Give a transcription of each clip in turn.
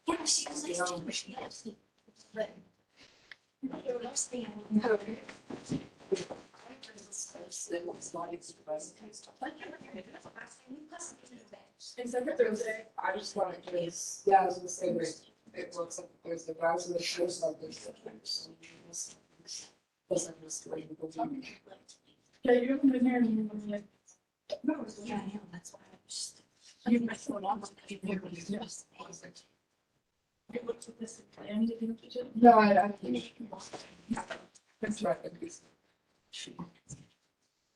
Yeah, she was like, she has, but. Except Thursday, I just wanted to, yeah, I was gonna say, it looks like there's the guys in the shows like this. Doesn't just wait to go down. Yeah, you haven't been here and you're like, No, it's Yeah, I know, that's why I was. you my phone on. Yes. You looked at this and you didn't get it. No, I think. That's right.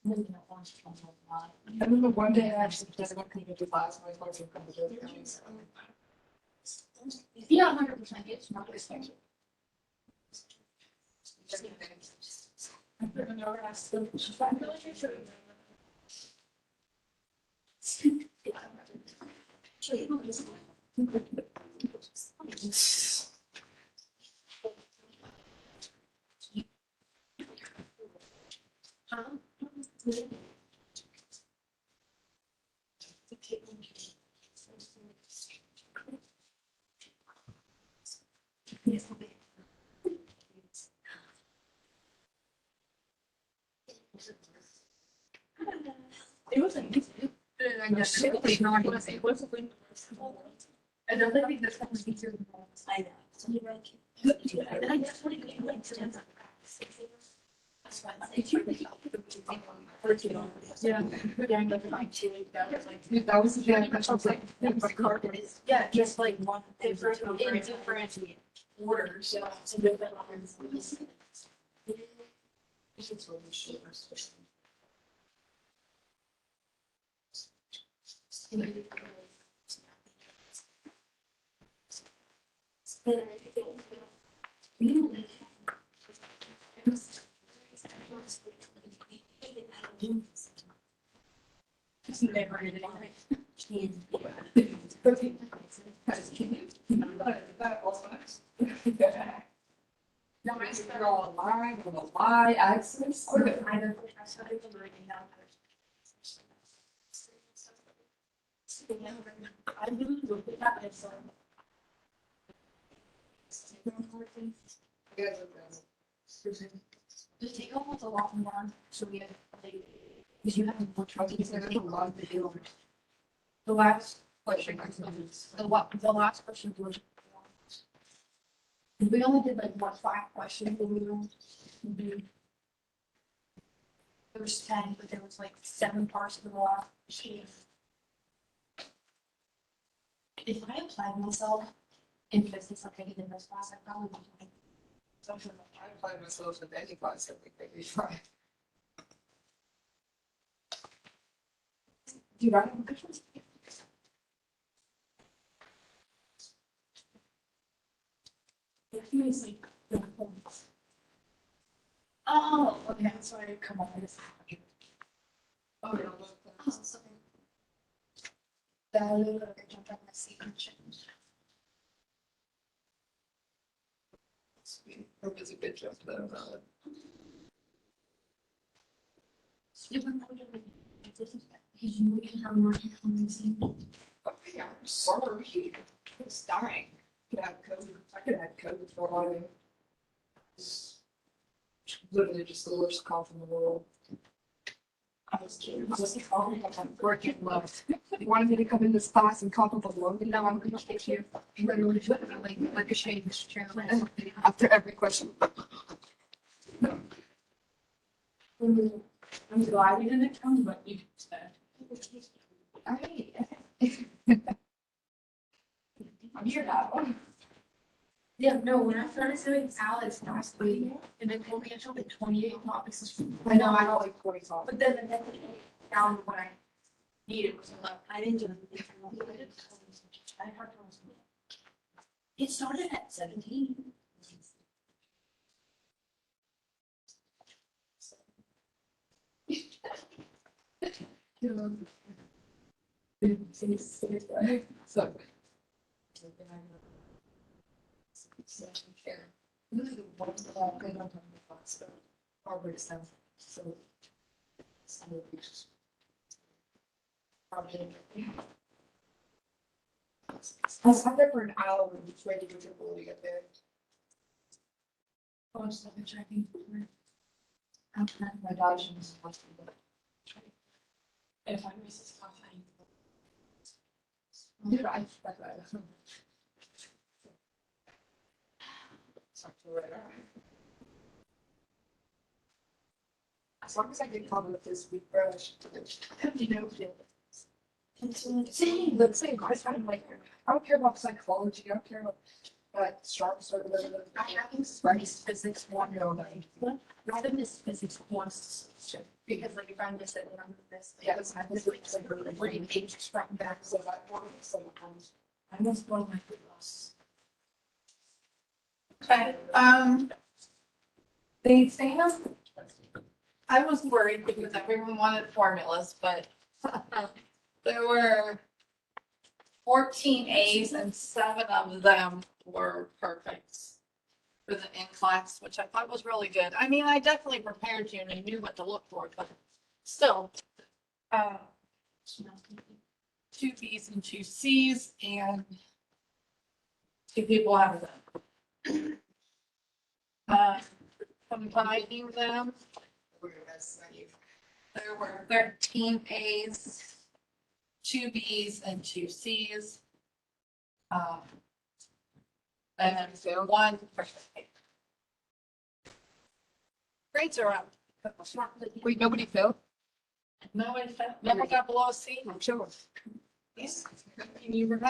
I remember one day I actually just went to the class, my class would come to the. Yeah, 100%. It's not this thing. I don't know, I still, I feel like I should. It wasn't easy. I guess it was not easy. It wasn't. I don't think this one was easier than that. I know. So you're like. And I just want to go like to them. That's why it's like. Yeah. Yeah, I know. Like, two, that was like. Dude, that was the day I was like, My car is. Yeah, just like one different, in different orders. Yeah. So different. Just never did it. That was nice. No, I said all online, with a lie access. I don't. I started writing down. I really looked at that and saw. The take home was a lot more, so we had like, because you have to work on these, there's a lot of video. The last question, the last question was. We only did like what, 5 questions when we were. There was 10, but there was like 7 parts of the law. If I applied myself in business, okay, in this class, I probably would like. Something I find myself in any class, I think they try. Do you write any questions? Oh, okay, sorry, come on, I just. Oh, yeah. Oh, sorry. That little jump on my secret change. It was a good job though. Because you can have more information. Oh, yeah, I'm sorry. It's dying. Could have COVID. I could have COVID for all I knew. It's literally just the worst cough in the world. I was kidding. I was calling. I'm working love. You wanted me to come in this class and cough up a lung, and now I'm gonna take you literally like a shade after every question. I'm glad you didn't come, but you said. Alright. I'm here now. Yeah, no, when I started doing Alex last week, and then told me I took like 28 topics. I know, I got like 40 songs. But then the next day, down what I needed was like, I didn't do it. It started at 17. So. Harvard sounds so. Probably. I sat there for an hour and just waiting for people to get there. Oh, so I'm checking. My dodge was supposed to be. If I miss this coffee. Dude, I expect that. As long as I get caught with this week, bro, I should. You know, see, let's say I find like, I don't care about psychology, I don't care about strong sort of. I haven't studied physics one or like, I haven't missed physics once. Because like if I miss it, then I'm gonna miss. Yeah, Because I was like, three pages from back, So that one, sometimes. I must blow my foot loss. Okay, the exam, I was worried because everyone wanted formulas, but there were 14 A's and 7 of them were perfect for the in class, which I thought was really good. I mean, I definitely prepared you and I knew what to look for, but still. 2 B's and 2 C's and 2 people have them. Combining them, there were 13 A's, 2 B's and 2 C's. And then 1 perfect. Grades are up. Wait, nobody failed? Nobody never got below a C. I'm sure. Yes. I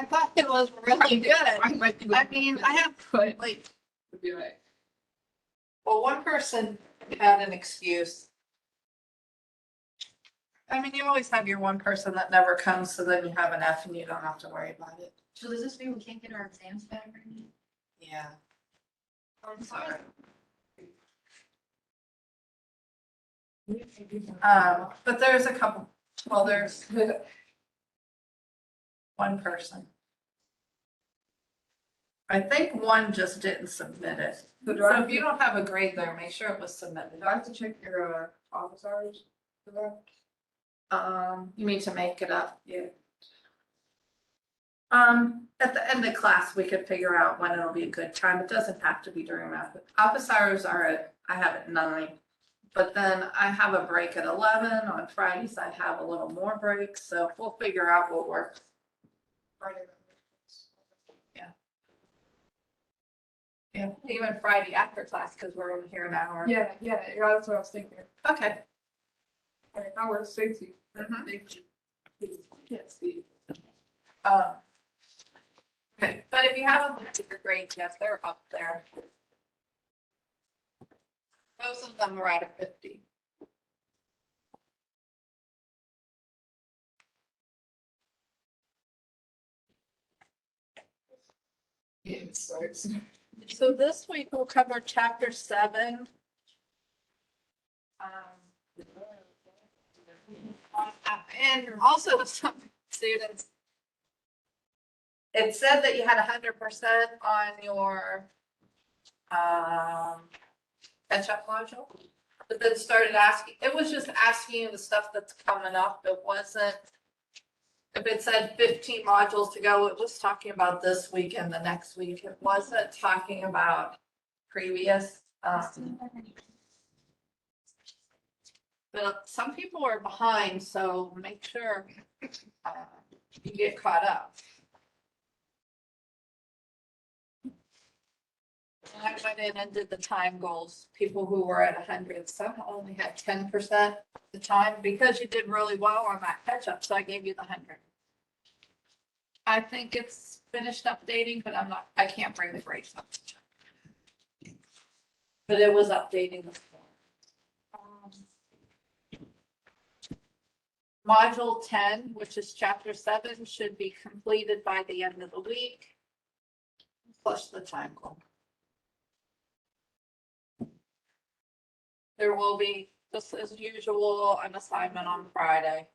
thought it was really good. I mean, I have, But like, it'd be like, well, one person had an excuse. I mean, you always have your one person that never comes, so then you have an F and you don't have to worry about it. So does this mean we can't get our exams back right now? Yeah. I'm sorry. But there's a couple, well, there's one person. I think one just didn't submit it. So do So I if you don't have a grade there, make sure it was submitted. do I have to check your office hours for that? You mean to make it up? Yeah. At the end of class, we could figure out when it'll be a good time. It doesn't have to be during math. Office hours are I have at 9. But then I have a break at 11. On Fridays, I have a little more break, so we'll figure out what works. Friday. Yeah, even Friday after class, because we're only here an hour. Yeah, that's what I was thinking. Okay. Alright, that works, thank you. Mhm. Yes. Okay, but if you haven't looked at your grades yet, they're up there. Most of them are out of 50. Yeah, it starts. So this week we'll cover chapter 7. And also some students. It said that you had 100% on your catch-up module. But then started asking, it was just asking you the stuff that's coming up. It wasn't, if it said 15 modules to go, it was talking about this week and the next week. It wasn't talking about previous. But some people are behind, so make sure you get caught up. And I went in and did the time goals. People who were at 100, some only had 10% the time because you did really well on that catch up. So I gave you the 100. I think it's finished updating, but I can't bring the grades up. But it was updating this morning. Module 10, which is chapter 7, should be completed by the end of the week. Plus the time goal. There will be, just as usual, an assignment on Friday.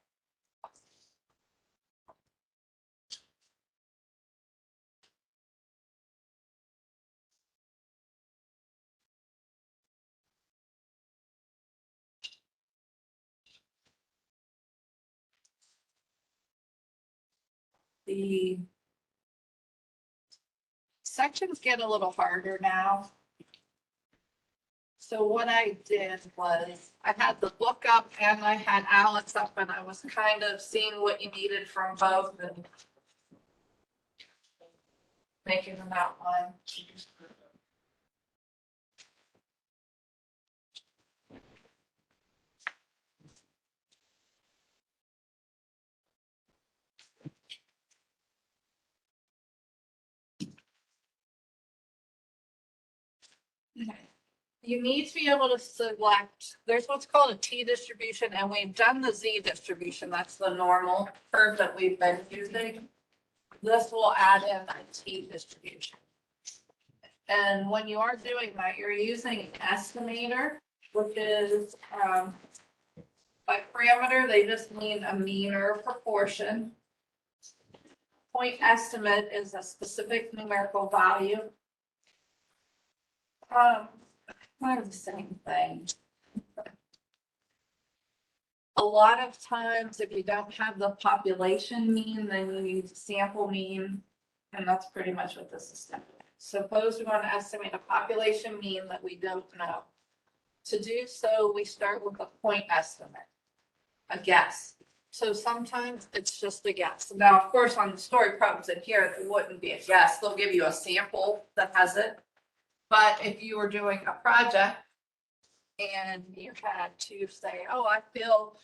The sections get a little harder now. So what I did was I had the book up and I had Alex up and I was kind of seeing what you needed from both and making an outline. You need to be able to select, there's what's called a T distribution, and we've done the Z distribution. That's the normal curve that we've been using. This will add in a T distribution. And when you are doing that, you're using an estimator, which is, by parameter, they just mean a mean or a proportion. Point estimate is a specific numerical value. Kind of the same thing. A lot of times, if you don't have the population mean, then you use sample mean, and that's pretty much what this is doing. Suppose we want to estimate a population mean that we don't know. To do so, we start with a point estimate, a guess. So sometimes it's just a guess. Now, of course, on the story problems in here, it wouldn't be a guess. They'll give you a sample that has it. But if you were doing a project and you had to say, oh, I feel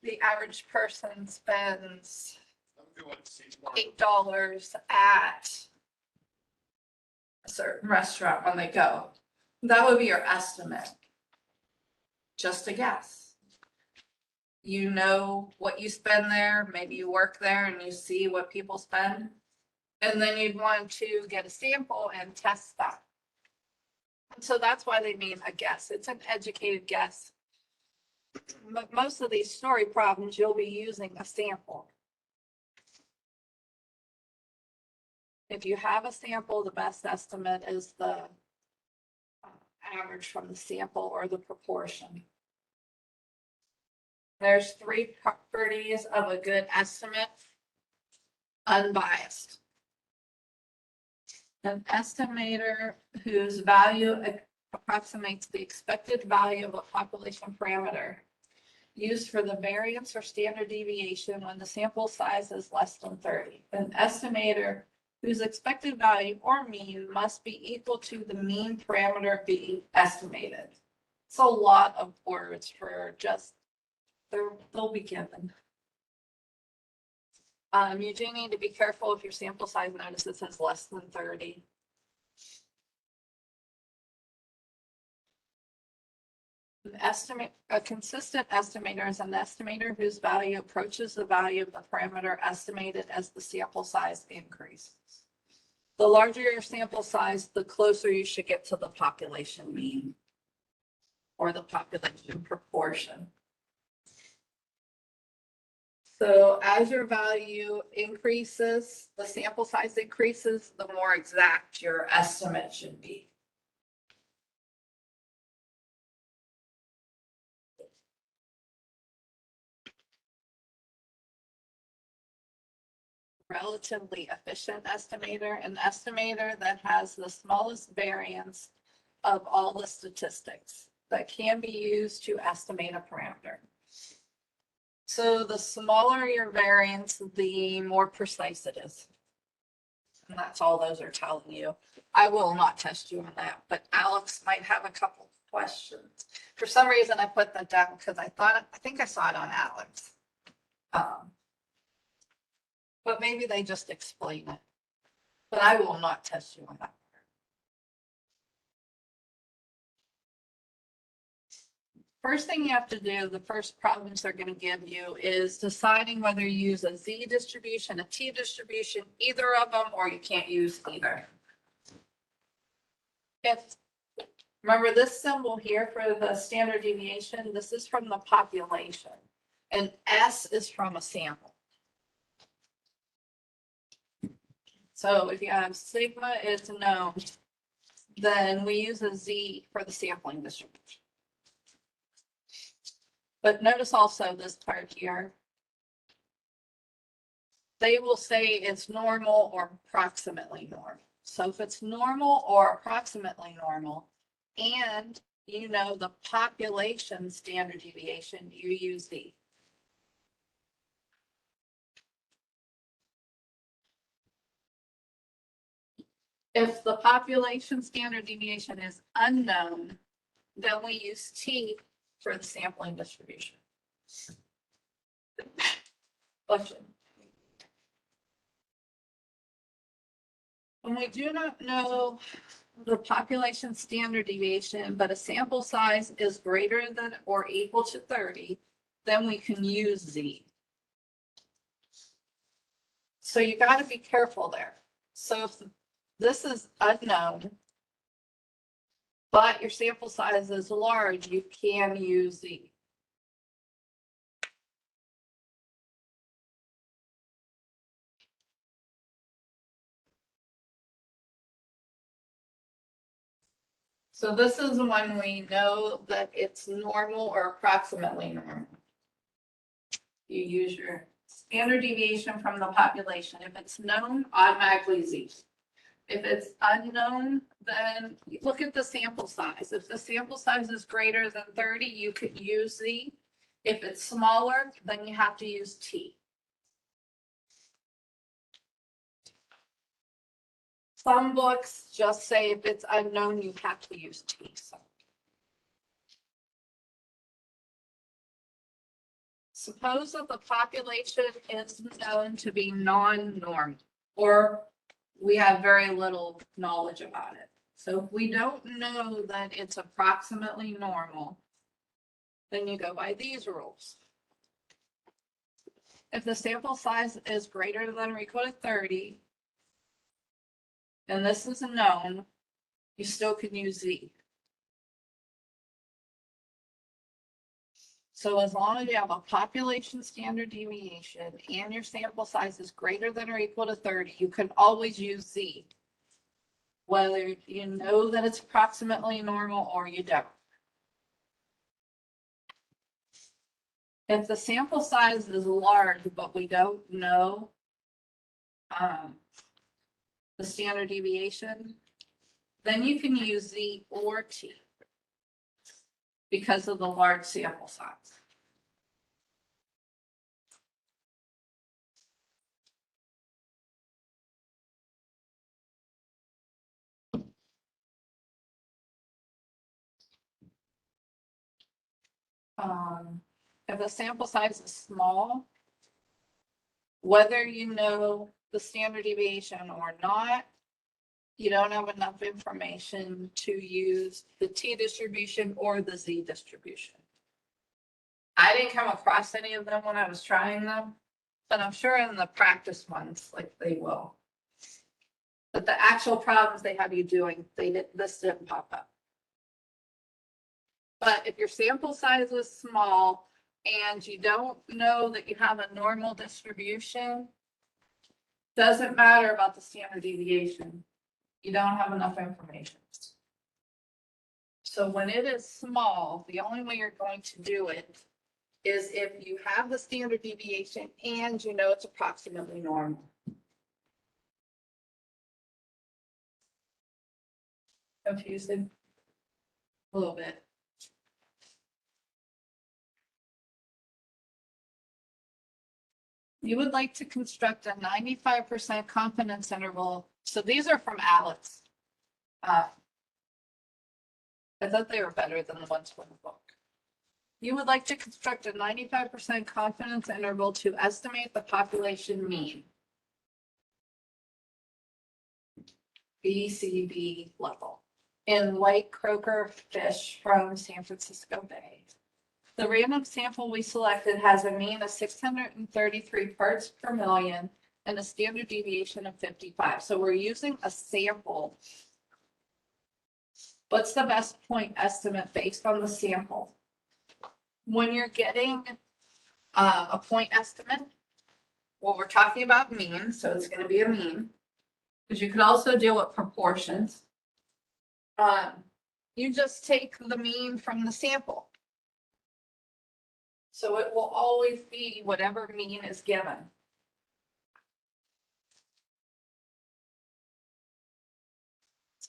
the average person spends $8 at a certain restaurant when they go, that would be your estimate. Just a guess. You know what you spend there, maybe you work there and you see what people spend. And then you'd want to get a sample and test that. So that's why they mean a guess. It's an educated guess. But most of these story problems, you'll be using a sample. If you have a sample, the best estimate is the average from the sample or the proportion. There's 3 properties of a good estimate. Unbiased. An estimator whose value approximates the expected value of a population parameter used for the variance or standard deviation when the sample size is less than 30. An estimator whose expected value or mean must be equal to the mean parameter being estimated. It's a lot of words for just, they'll be given. You do need to be careful if your sample size notices says less than 30. A consistent estimator is an estimator whose value approaches the value of the parameter estimated as the sample size increases. The larger your sample size, the closer you should get to the population mean or the population proportion. So as your value increases, the sample size increases, the more exact your estimate should be. Relatively efficient estimator, an estimator that has the smallest variance of all the statistics that can be used to estimate a parameter. So the smaller your variance, the more precise it is. And that's all those are telling you. I will not test you on that, but Alex might have a couple questions. For some reason, I put that down because I think I saw it on Alex. But maybe they just explain it. But I will not test you on that. First thing you have to do, the first problems they're going to give you is deciding whether you use a Z distribution, a T distribution, either of them, or you can't use either. Remember this symbol here for the standard deviation, this is from the population, and S is from a sample. So if you have sigma is known, then we use a Z for the sampling distribution. But notice also this part here. They will say it's normal or approximately normal. So if it's normal or approximately normal, and you know the population standard deviation, you use Z. If the population standard deviation is unknown, then we use T for the sampling distribution. Question. When we do not know the population standard deviation, but a sample size is greater than or equal to 30, then we can use Z. So you got to be careful there. So if this is unknown, but your sample size is large, you can use Z. So this is when we know that it's normal or approximately normal. You use your standard deviation from the population. If it's known, automatically Z. If it's unknown, then look at the sample size. If the sample size is greater than 30, you could use Z. If it's smaller, then you have to use T. Some books just say if it's unknown, you have to use T. So. Suppose that the population is known to be non-normal, or we have very little knowledge about it. So if we don't know that it's approximately normal, then you go by these rules. If the sample size is greater than or equal to 30, and this is known, you still can use Z. So as long as you have a population standard deviation and your sample size is greater than or equal to 30, you can always use Z. Whether you know that it's approximately normal or you don't. If the sample size is large, but we don't know the standard deviation, then you can use Z or T because of the large sample size. If the sample size is small, whether you know the standard deviation or not, you don't have enough information to use the T distribution or the Z distribution. I didn't come across any of them when I was trying them, but I'm sure in the practice ones, like they will. But the actual problems they have you doing, this didn't pop up. But if your sample size is small and you don't know that you have a normal distribution, doesn't matter about the standard deviation. You don't have enough information. So when it is small, the only way you're going to do it is if you have the standard deviation and you know it's approximately normal. Confusing? A little bit. You would like to construct a 95% confidence interval. So these are from Alex. I thought they were better than the ones from the book. You would like to construct a 95% confidence interval to estimate the population mean. BCB level in white croaker fish from San Francisco Bay. The random sample we selected has a mean of 633 parts per million and a standard deviation of 55. So we're using a sample. What's the best point estimate based on the sample? When you're getting a point estimate, well, we're talking about mean, so it's going to be a mean, because you could also deal with proportions. You just take the mean from the sample. So it will always be whatever mean is given.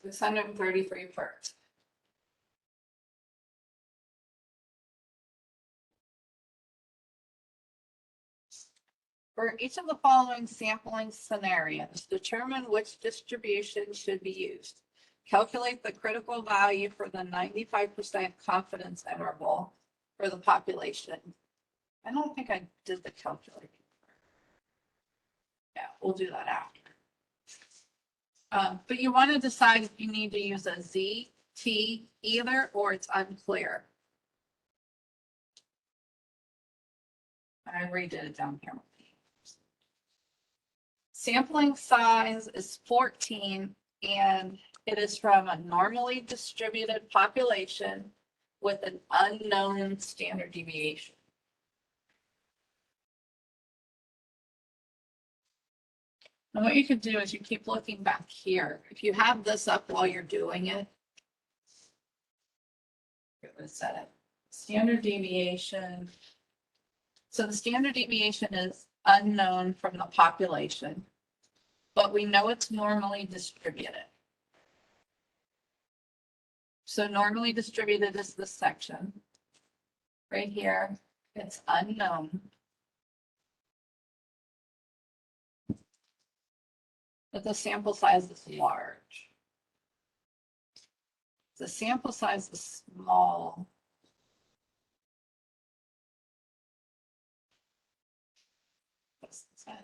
633 parts. For each of the following sampling scenarios, determine which distribution should be used. Calculate the critical value for the 95% confidence interval for the population. I don't think I did the calculation. Yeah, we'll do that after. But you want to decide if you need to use a Z, T, either, or it's unclear. I redid it down here. Sampling size is 14 and it is from a normally distributed population with an unknown standard deviation. And what you could do is you keep looking back here. If you have this up while you're doing it, you're going to set it. Standard deviation. So the standard deviation is unknown from the population, but we know it's normally distributed. So normally distributed is this section. Right here, it's unknown. But the sample size is large. The sample size is small. What's the size?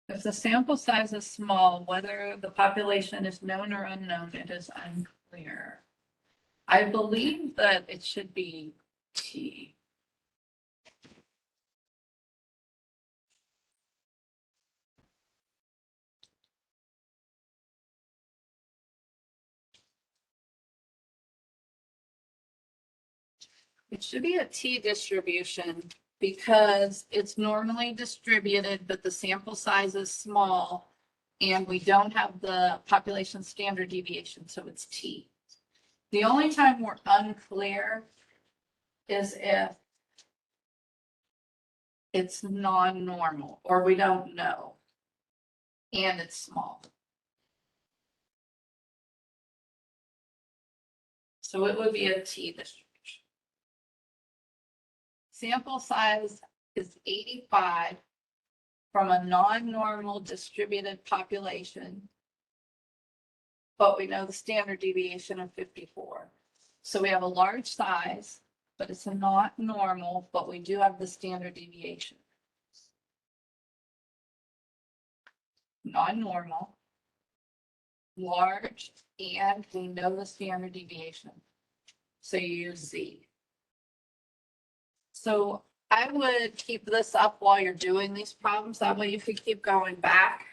If the sample size is small, whether the population is known or unknown, it is unclear. I believe that it should be T. It should be a T distribution because it's normally distributed, but the sample size is small and we don't have the population standard deviation, so it's T. The only time we're unclear is if it's non-normal or we don't know and it's small. So it would be a T distribution. Sample size is 85 from a non-normal distributed population, but we know the standard deviation of 54. So we have a large size, but it's not normal, but we do have the standard deviation. Non-normal, large, and we know the standard deviation. So you use Z. So I would keep this up while you're doing these problems. That way you can keep going back.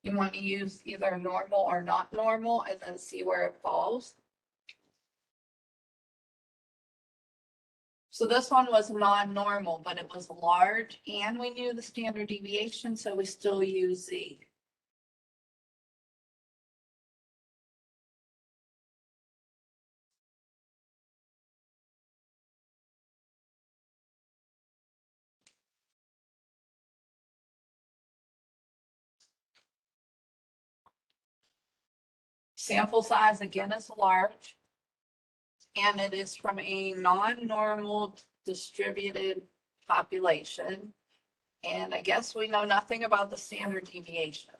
You want to use either normal or not normal and then see where it falls. So this one was non-normal, but it was large and we knew the standard deviation, so we still use Z. Sample size again is large. And it is from a non-normal distributed population. And I guess we know nothing about the standard deviation.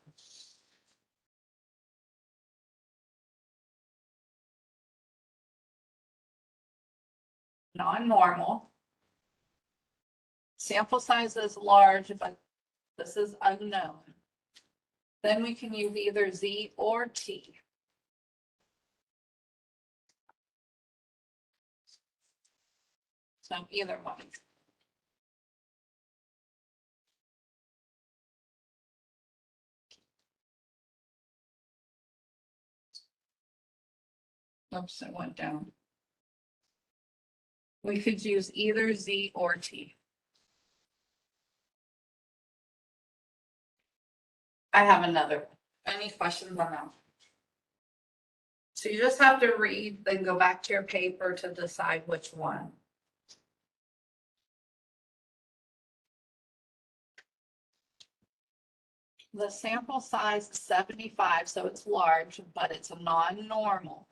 Non-normal. Sample size is large, but this is unknown. Then we can use either Z or T. So either one. Oops, it went down. We could use either Z or T. I have another. Any questions on that? So you just have to read, then go back to your paper to decide which one. The sample size is 75, so it's large, but it's a non-normal.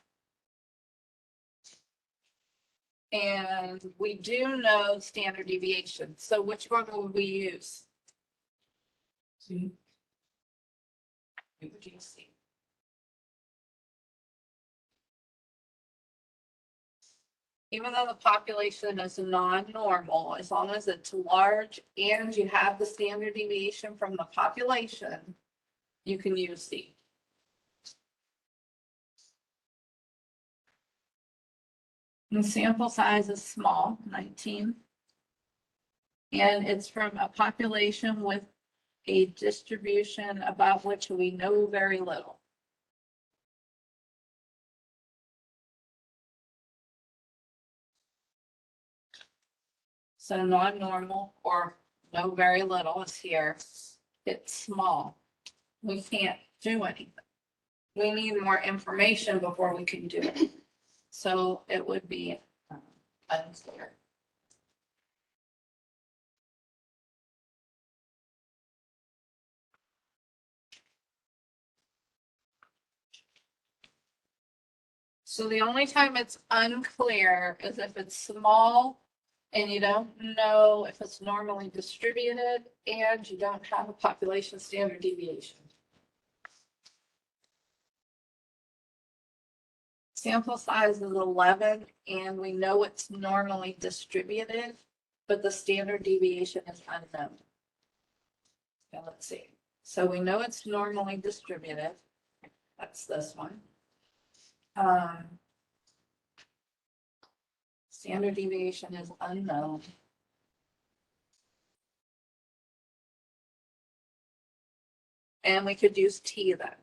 And we do know standard deviation. So which one would we use? See, What would you see? Even though the population is non-normal, as long as it's large and you have the standard deviation from the population, you can use C. The sample size is small, 19. And it's from a population with a distribution about which we know very little. So non-normal or know very little is here. It's small. We can't do anything. We need more information before we can do it. So it would be unclear. So the only time it's unclear is if it's small and you don't know if it's normally distributed and you don't have a population standard deviation. Sample size is 11 and we know it's normally distributed, but the standard deviation is unknown. Okay, let's see. So we know it's normally distributed. That's this one. Standard deviation is unknown. And we could use T then.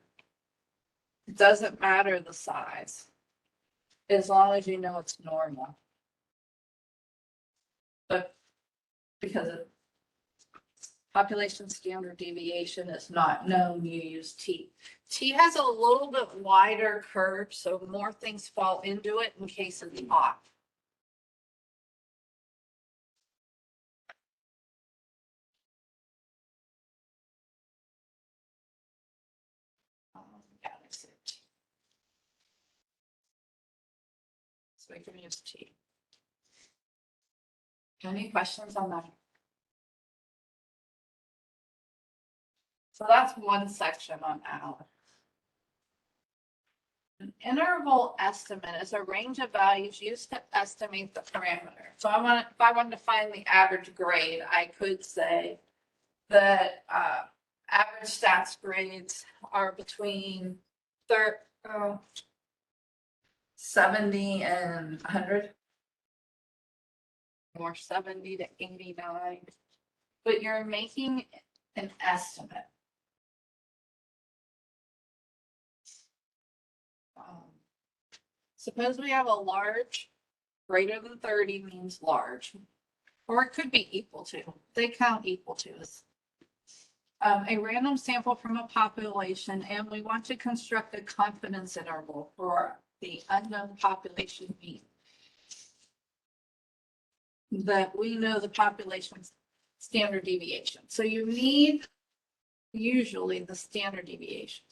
It doesn't matter the size, as long as you know it's normal. But because of population standard deviation is not known, you use T. T has a little bit wider curve, so more things fall into it in case it's off. Yeah, that's it. So we can use T. Any questions on that? So that's one section on ALA. An interval estimate is a range of values used to estimate the parameter. So if I wanted to find the average grade, I could say that average stats grades are between 70 and 100. Or 70 to 89. But you're making an estimate. Suppose we have a large, greater than 30 means large, or it could be equal to. They count equal to us. A random sample from a population, and we want to construct a confidence interval for the unknown population mean. That we know the population's standard deviation. So you need usually the standard deviation.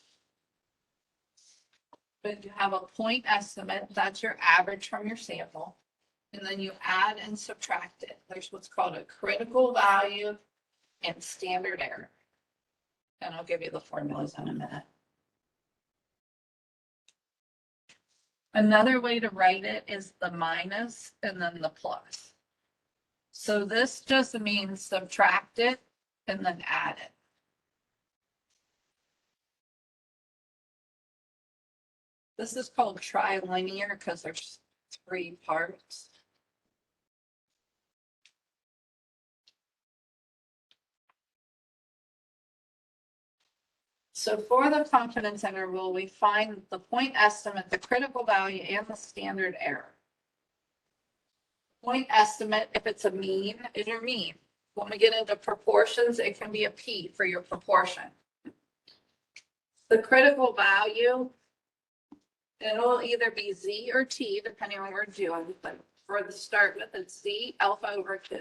But you have a point estimate, that's your average from your sample. And then you add and subtract it. There's what's called a critical value and standard error. And I'll give you the formulas in a minute. Another way to write it is the minus and then the plus. So this just means subtract it and then add it. This is called trilinear because there's 3 parts. So for the confidence interval, we find the point estimate, the critical value, and the standard error. Point estimate, if it's a mean, is your mean. When we get into proportions, it can be a P for your proportion. The critical value, it'll either be Z or T, depending on what we're doing, but for the start with, it's Z alpha over 2.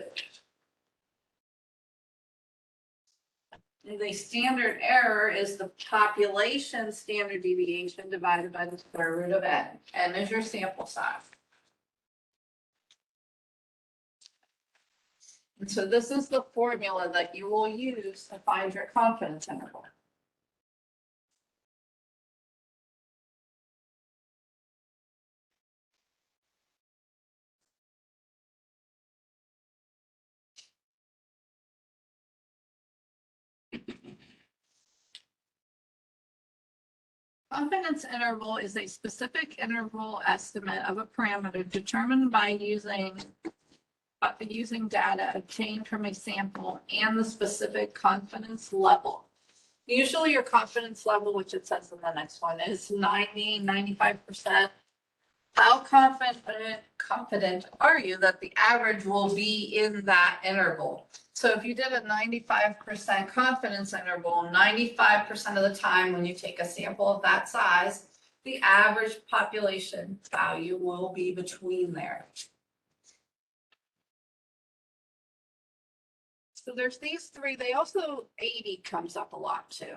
the standard error is the population standard deviation divided by the square root of n. N is your sample size. And so this is the formula that you will use to find your confidence interval. Confidence interval is a specific interval estimate of a parameter determined by using data obtained from a sample and the specific confidence level. Usually your confidence level, which it says in the next one, is 90, 95%. How confident are you that the average will be in that interval? So if you did a 95% confidence interval, 95% of the time when you take a sample of that size, the average population value will be between there. So there's these three. They also, 80 comes up a lot too.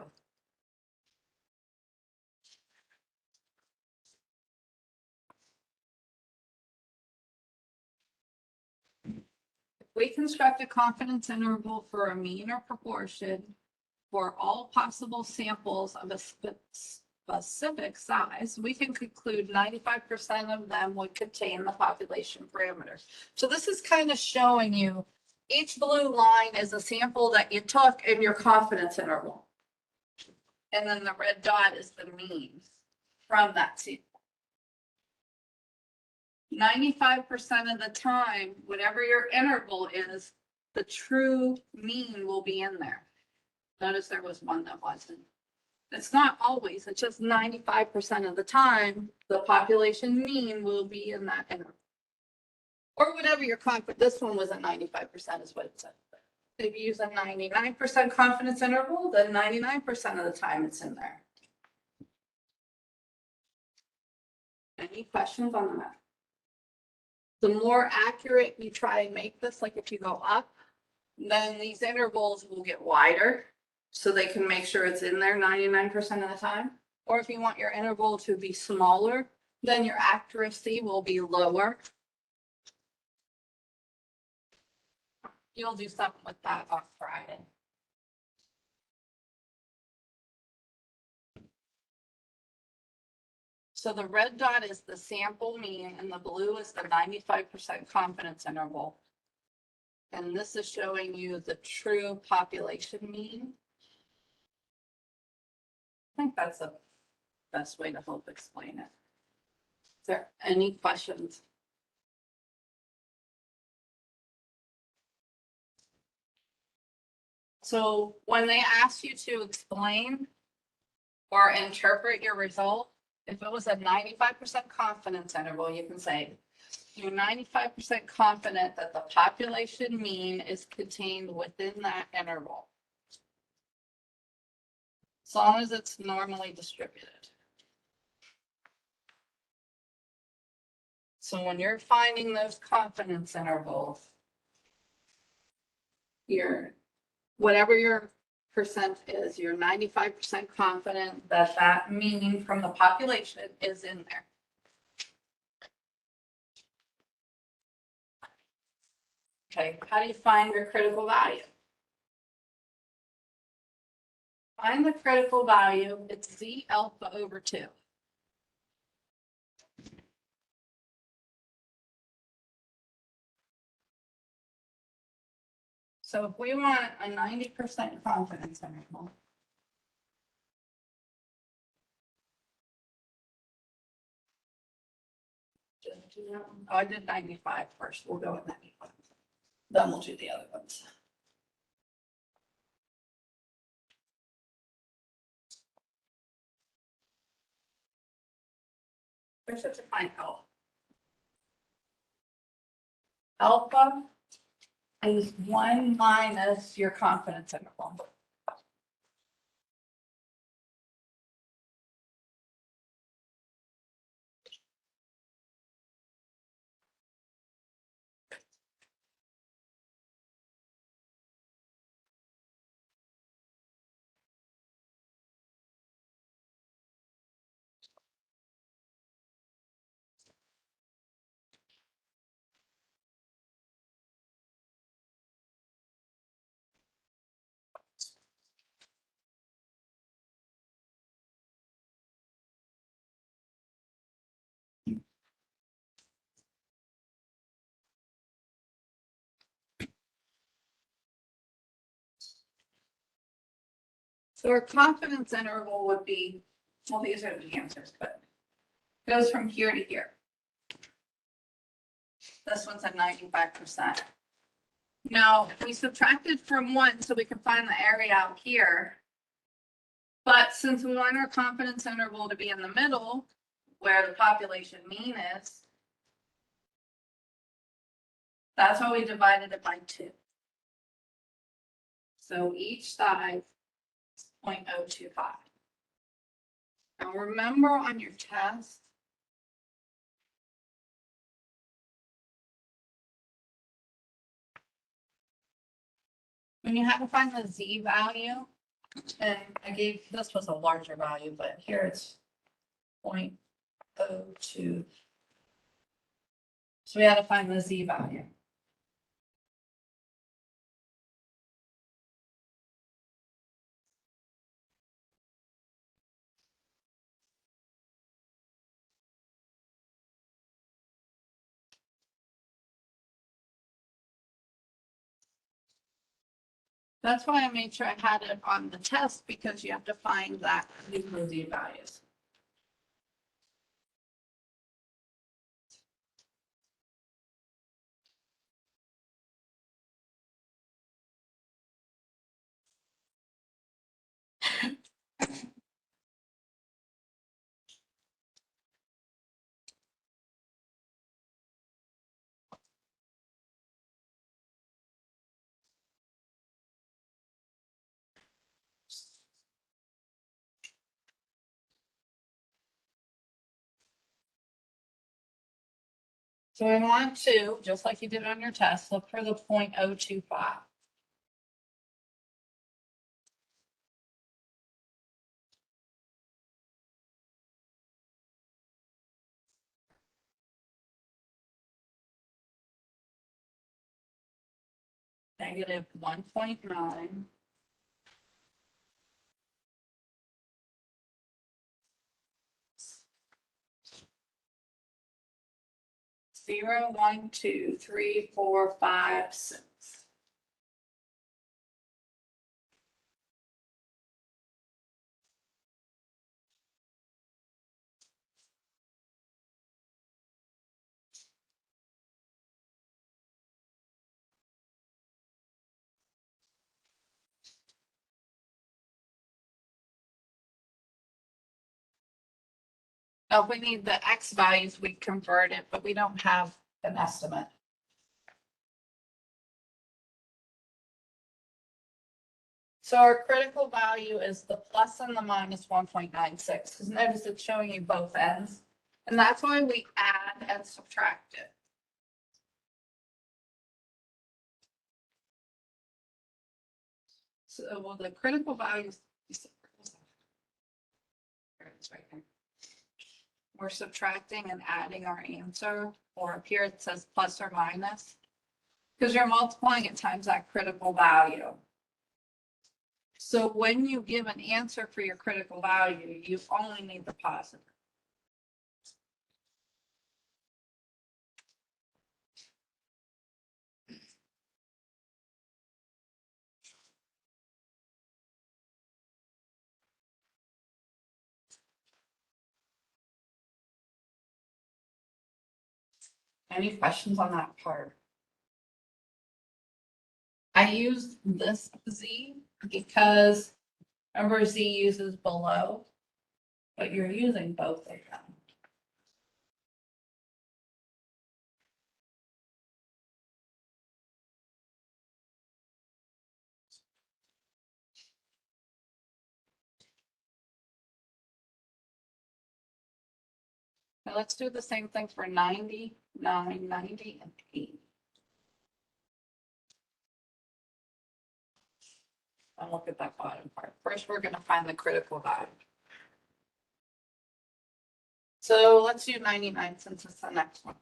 We construct a confidence interval for a mean or proportion for all possible samples of a specific size. We can conclude 95% of them would contain the population parameters. So this is kind of showing you each blue line is a sample that you took in your confidence interval. And then the red dot is the mean from that sample. 95% of the time, whatever your interval is, the true mean will be in there. Notice there was one that wasn't. It's not always, it's just 95% of the time, the population mean will be in that interval. Or whatever your confidence, this one was at 95% is what it said. If you use a 99% confidence interval, then 99% of the time it's in there. Any questions on that? The more accurate you try and make this, like if you go up, then these intervals will get wider so they can make sure it's in there 99% of the time. Or if you want your interval to be smaller, then your accuracy will be lower. You'll do something with that on Friday. So the red dot is the sample mean and the blue is the 95% confidence interval. And this is showing you the true population mean. I think that's the best way to help explain it. Is there any questions? So when they ask you to explain or interpret your result, if it was a 95% confidence interval, you can say, you're 95% confident that the population mean is contained within that interval. As long as it's normally distributed. So when you're finding those confidence intervals, whatever your percent is, you're 95% confident that that mean from the population is in there. Okay, how do you find your critical value? Find the critical value, it's Z alpha over 2. So if we want a 90% confidence interval, oh, I did 95 first. We'll go with 95. Then we'll do the other ones. First, have to find alpha. Alpha is 1 minus your confidence interval. So our confidence interval would be, well, these are the answers, but goes from here to here. This one's at 95%. Now, we subtracted from 1 so we can find the area out here. But since we want our confidence interval to be in the middle, where the population mean is, that's why we divided it by 2. So each side is 0.025. Now remember on your test, when you have to find the z value, and I gave, this was a larger value, but here it's 0.02. So we had to find the z value. That's why I made sure I had it on the test, because you have to find that these are z values. So we want to, just like you did on your test, look for the 0.025. Negative 1.9. Zero, 1, 2, 3, 4, 5, 6. Now, if we need the X values, we convert it, but we don't have an estimate. So our critical value is the plus and the minus 1.96, because notice it's showing you both ends. And that's why we add and subtract it. So, well, the critical values. We're subtracting and adding our answer, or up here it says plus or minus, because you're multiplying it times that critical value. So when you give an answer for your critical value, you only need the positive. Any questions on that part? I used this Z because remember Z uses below, but you're using both of them. Now let's do the same thing for 90, 90, and 80. I'll look at that bottom part. First, we're going to find the critical value. So let's do 99 since it's the next one.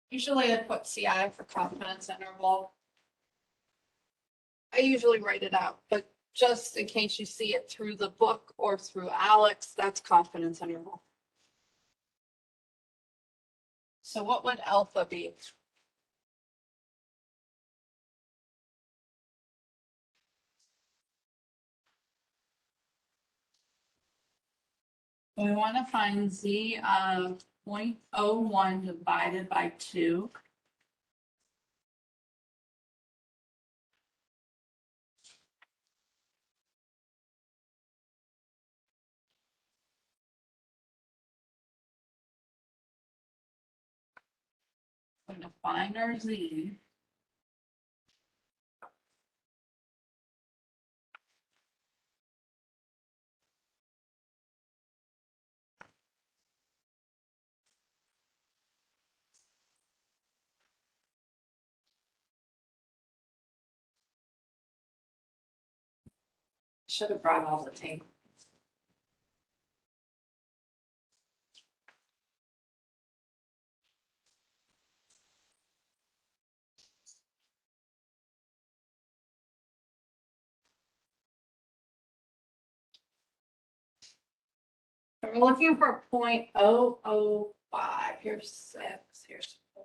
Usually I put CI for confidence interval. I usually write it out, but just in case you see it through the book or through Alex, that's confidence interval. So what would alpha be? We want to find z of 0.01 divided by 2. We're going to find our z. Should have brought all the tape. We're looking for 0.005. Here's 6, here's 4.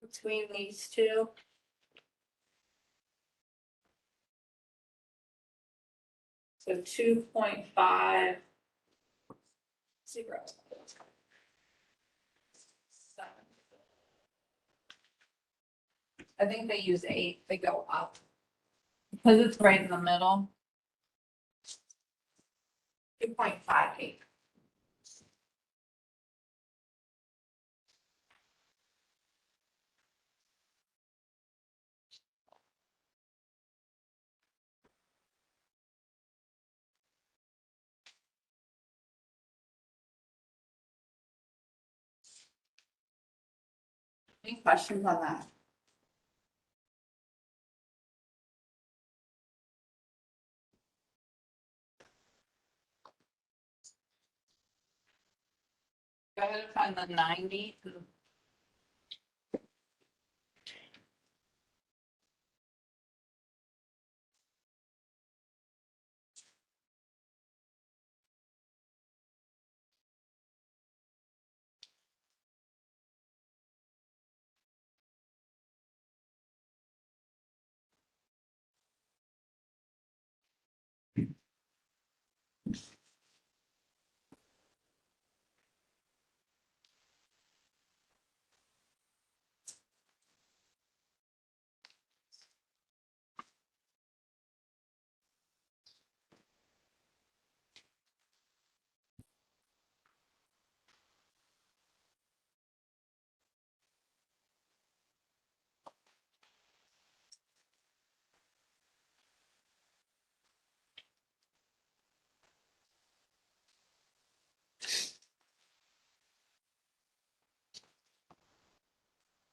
Between these two. So 2.50. I think they use 8, they go up. Because it's right in the middle. 2.58. Any questions on that? Go ahead and find the 90.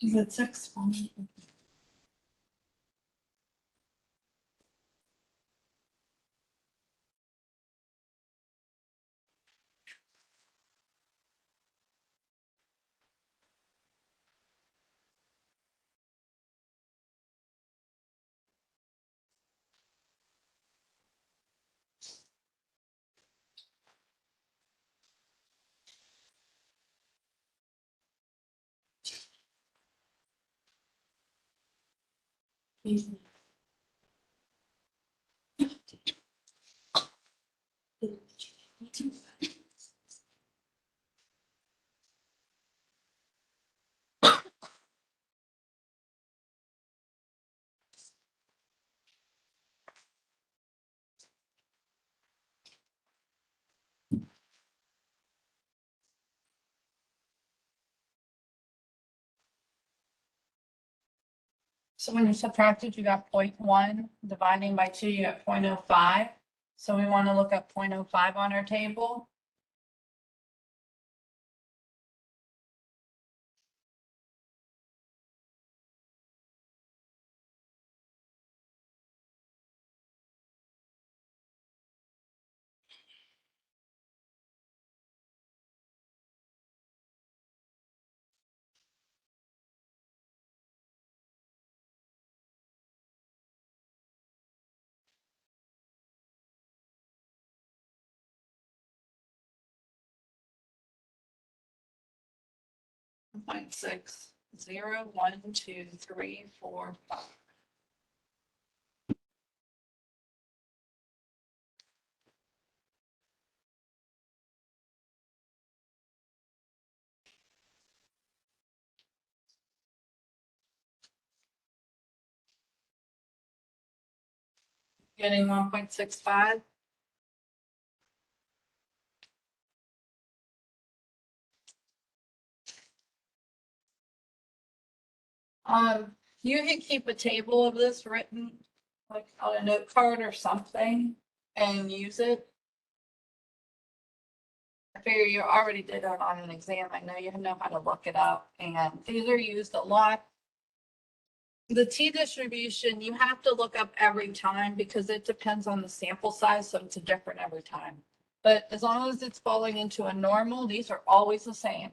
Is it 6? So when you subtracted, you got 0.1, dividing by 2, you got 0.05. So we want to look at 0.05 on our table. 1.60, 1, 2, 3, 4, 5. Getting 1.65. You can keep a table of this written like on a note card or something and use it. I figure you already did it on an exam. I know you know how to look it up, and these are used a lot. The T distribution, you have to look up every time because it depends on the sample size, so it's different every time. But as long as it's falling into a normal, these are always the same.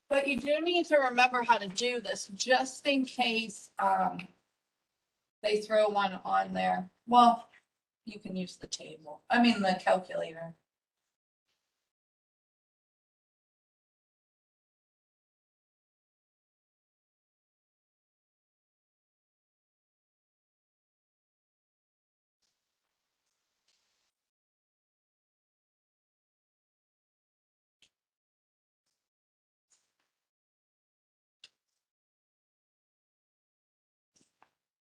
But you do need to remember how to do this just in case they throw one on there. Well, you can use the table. I mean, the calculator.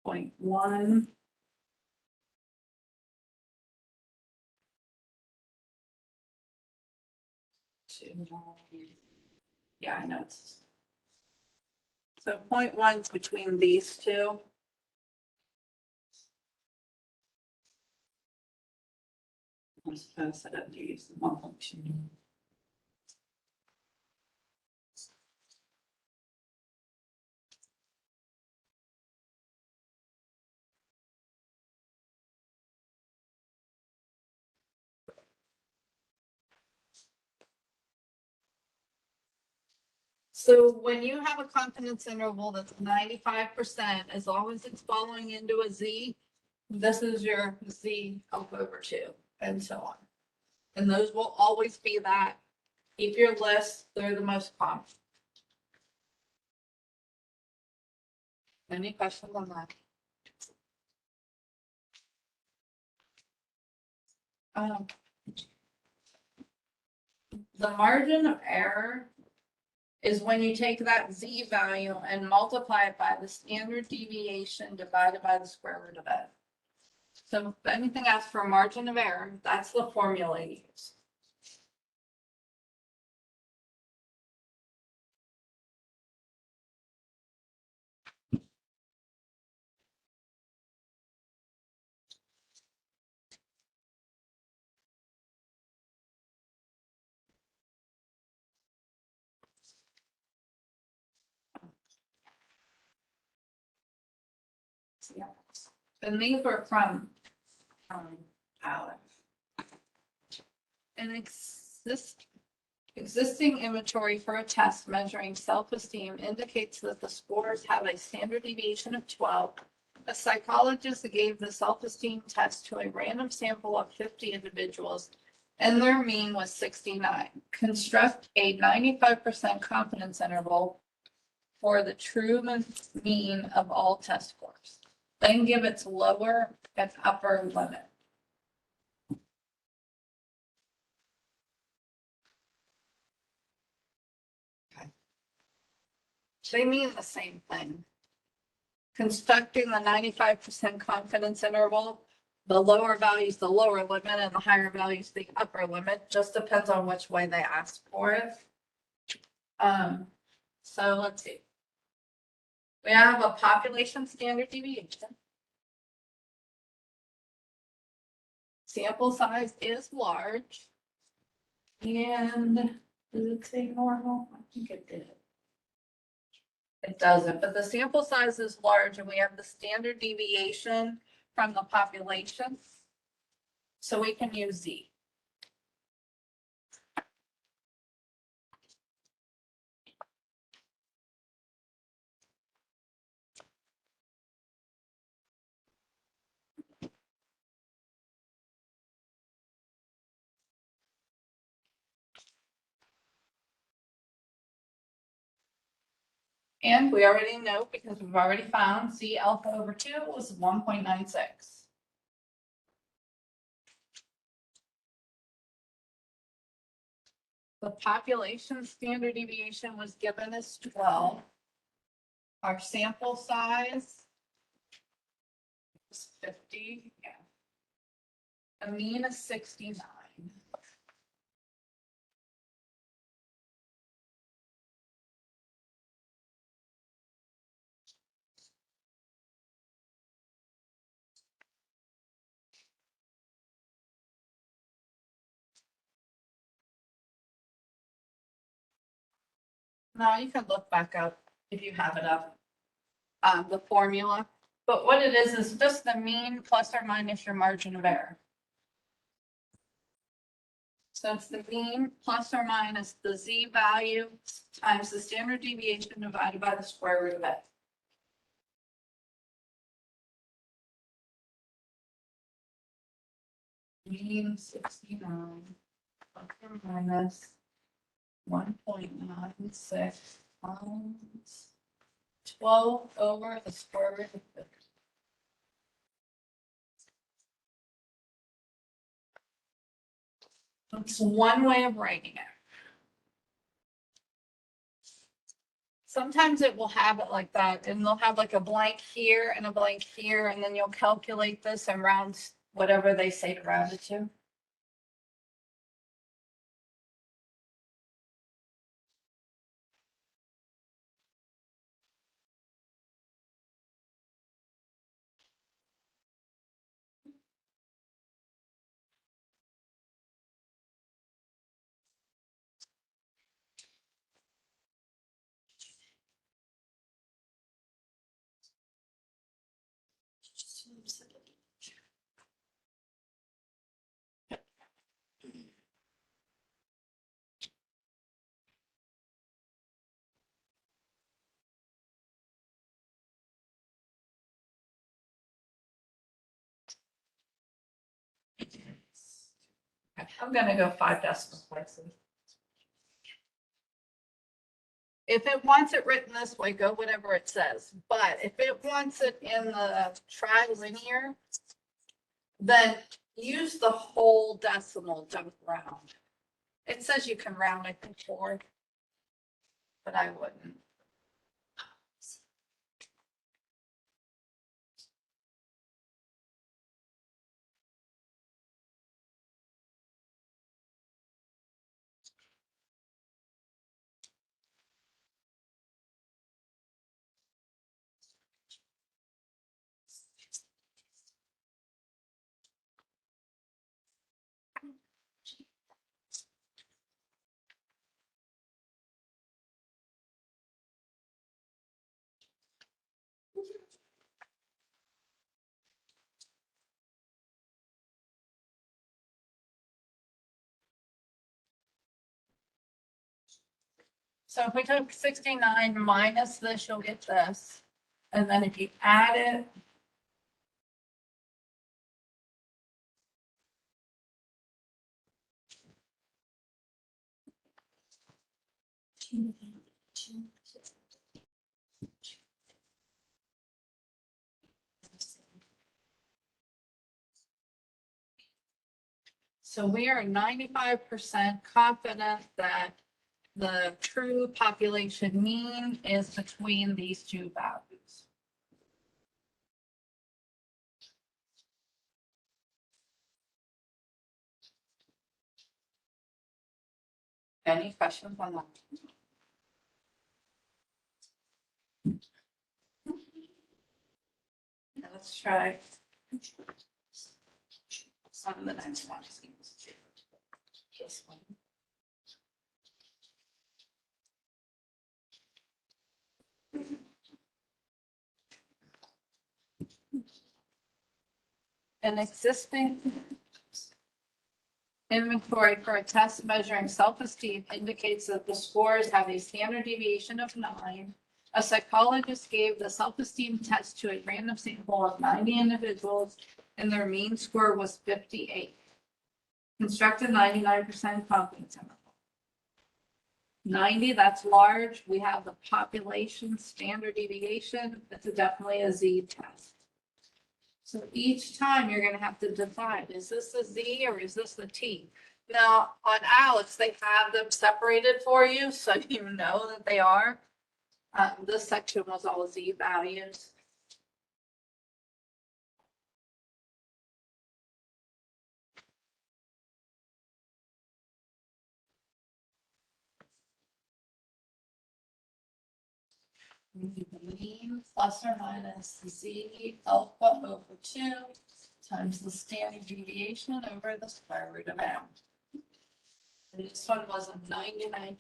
Point one. Two. Yeah, I know it's. So 0.1's between these two. I'm supposed to have to use the 1.2. So when you have a confidence interval that's 95%, as long as it's falling into a Z, this is your Z up over 2, and so on. And those will always be that. Keep your list, they're the most common. Any questions on that? The margin of error is when you take that Z value and multiply it by the standard deviation divided by the square root of it. So if anything asks for a margin of error, that's the formula you use. Yeah. And these were from Alex. An existing inventory for a test measuring self-esteem indicates that the scores have a standard deviation of 12. A psychologist gave the self-esteem test to a random sample of 50 individuals, and their mean was 69. Construct a 95% confidence interval for the true mean of all test scores. Then give its lower and upper limit. They mean the same thing. Constructing the 95% confidence interval, the lower value is the lower limit and the higher value is the upper limit. Just depends on which way they ask for it. So let's see. We have a population standard deviation. Sample size is large. And does it say normal? I think it did. It doesn't, but the sample size is large and we have the standard deviation from the population. So we can use Z. And we already know, because we've already found C alpha over 2 was 1.96. The population standard deviation was given as 12. Our sample size is 50, yeah. A mean is 69. Now you can look back up if you have it up, the formula. But what it is just the mean plus or minus your margin of error. So it's the mean plus or minus the z value times the standard deviation divided by the square root of it. Mean 69 plus or minus 1.96 times 12 over the square root of 50. That's one way of writing it. Sometimes it will have it like that, and they'll have like a blank here and a blank here, and then you'll calculate this and round whatever they say to round it to. I'm gonna go 5 decimal places. If it wants it written this way, go whatever it says. But if it wants it in the trilinear, then use the whole decimal, don't round. It says you can round, I think, 4, but I wouldn't. So if we took 69 minus this, you'll get this. And then if you add it, so we are 95% confident that the true population mean is between these two values. Any questions on that? Let's try some of the next ones. This one. An existing inventory for a test measuring self-esteem indicates that the scores have a standard deviation of 9. A psychologist gave the self-esteem test to a random sample of 90 individuals, and their mean score was 58. Construct a 99% confidence interval. 90, that's large. We have the population standard deviation. That's definitely a Z test. So each time you're gonna have to decide, is this a Z or is this a T? Now, on Alex, they have them separated for you, so you know that they are. This section was all Z values. Mean plus or minus Z alpha over 2 times the standard deviation over the square root of M. And this one was a 99%.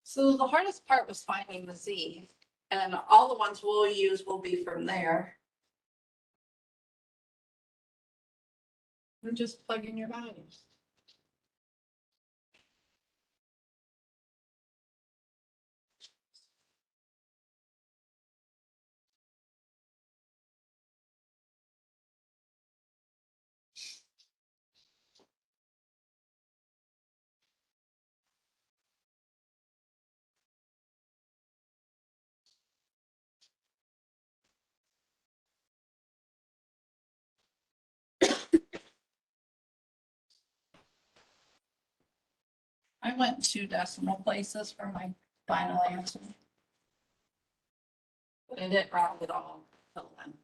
So the hardest part was finding the Z, and all the ones we'll use will be from there. And just plug in your values. I went 2 decimal places for my final answer. But I didn't round it all till then.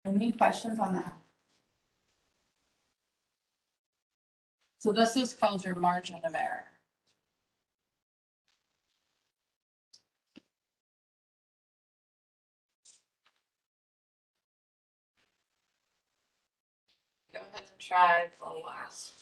Any questions on that? So this is called your margin of error. Go ahead and try the last.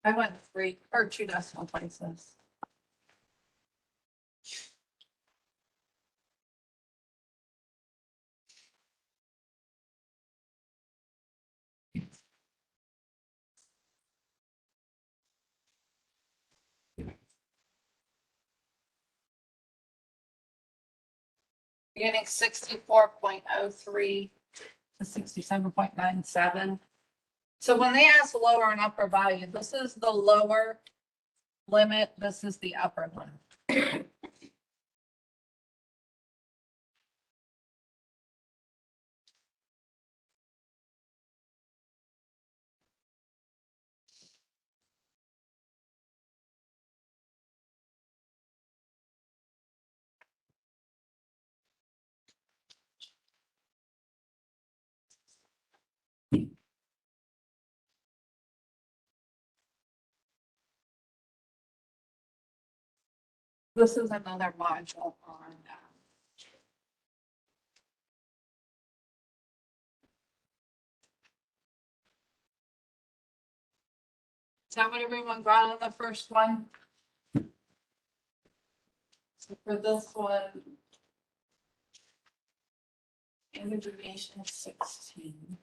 I went 3 or 2 decimal places. You're getting 64.03 to 67.97. So when they ask lower and upper value, this is the lower limit, this is the upper limit. This is another module on that. Is that what everyone got on the first one? So for this one, integration is 16.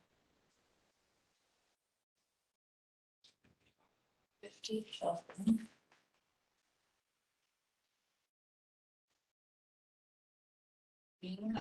50 children. Being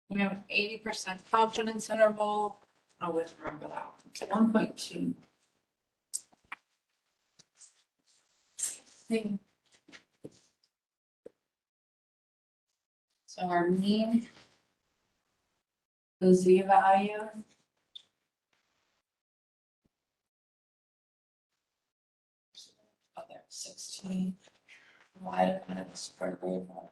we have 80% confidence interval. I always remember that. It's 1.2. So our mean, the z value. Oh, there, 16. Divided by the square root of.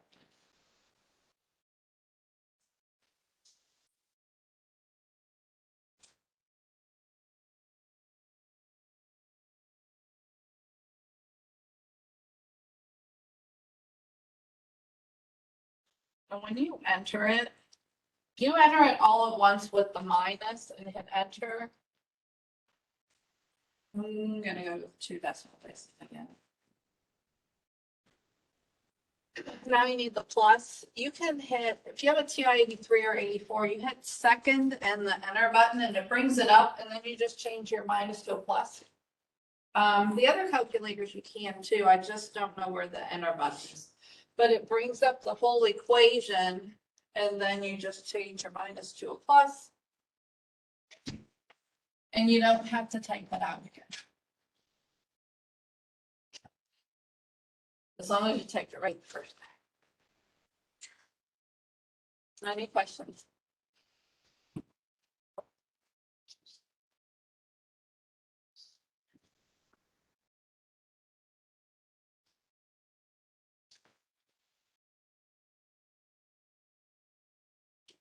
And when you enter it, you enter it all at once with the minus and hit enter. I'm gonna go 2 decimal places again. Now you need the plus. You can hit, if you have a TI 83 or 84, you hit second and the enter button and it brings it up and then you just change your minus to a plus. The other calculators you can too. I just don't know where the enter button is. But it brings up the whole equation and then you just change your minus to a plus. And you don't have to type that out again. As long as you type it right the first time. Any questions?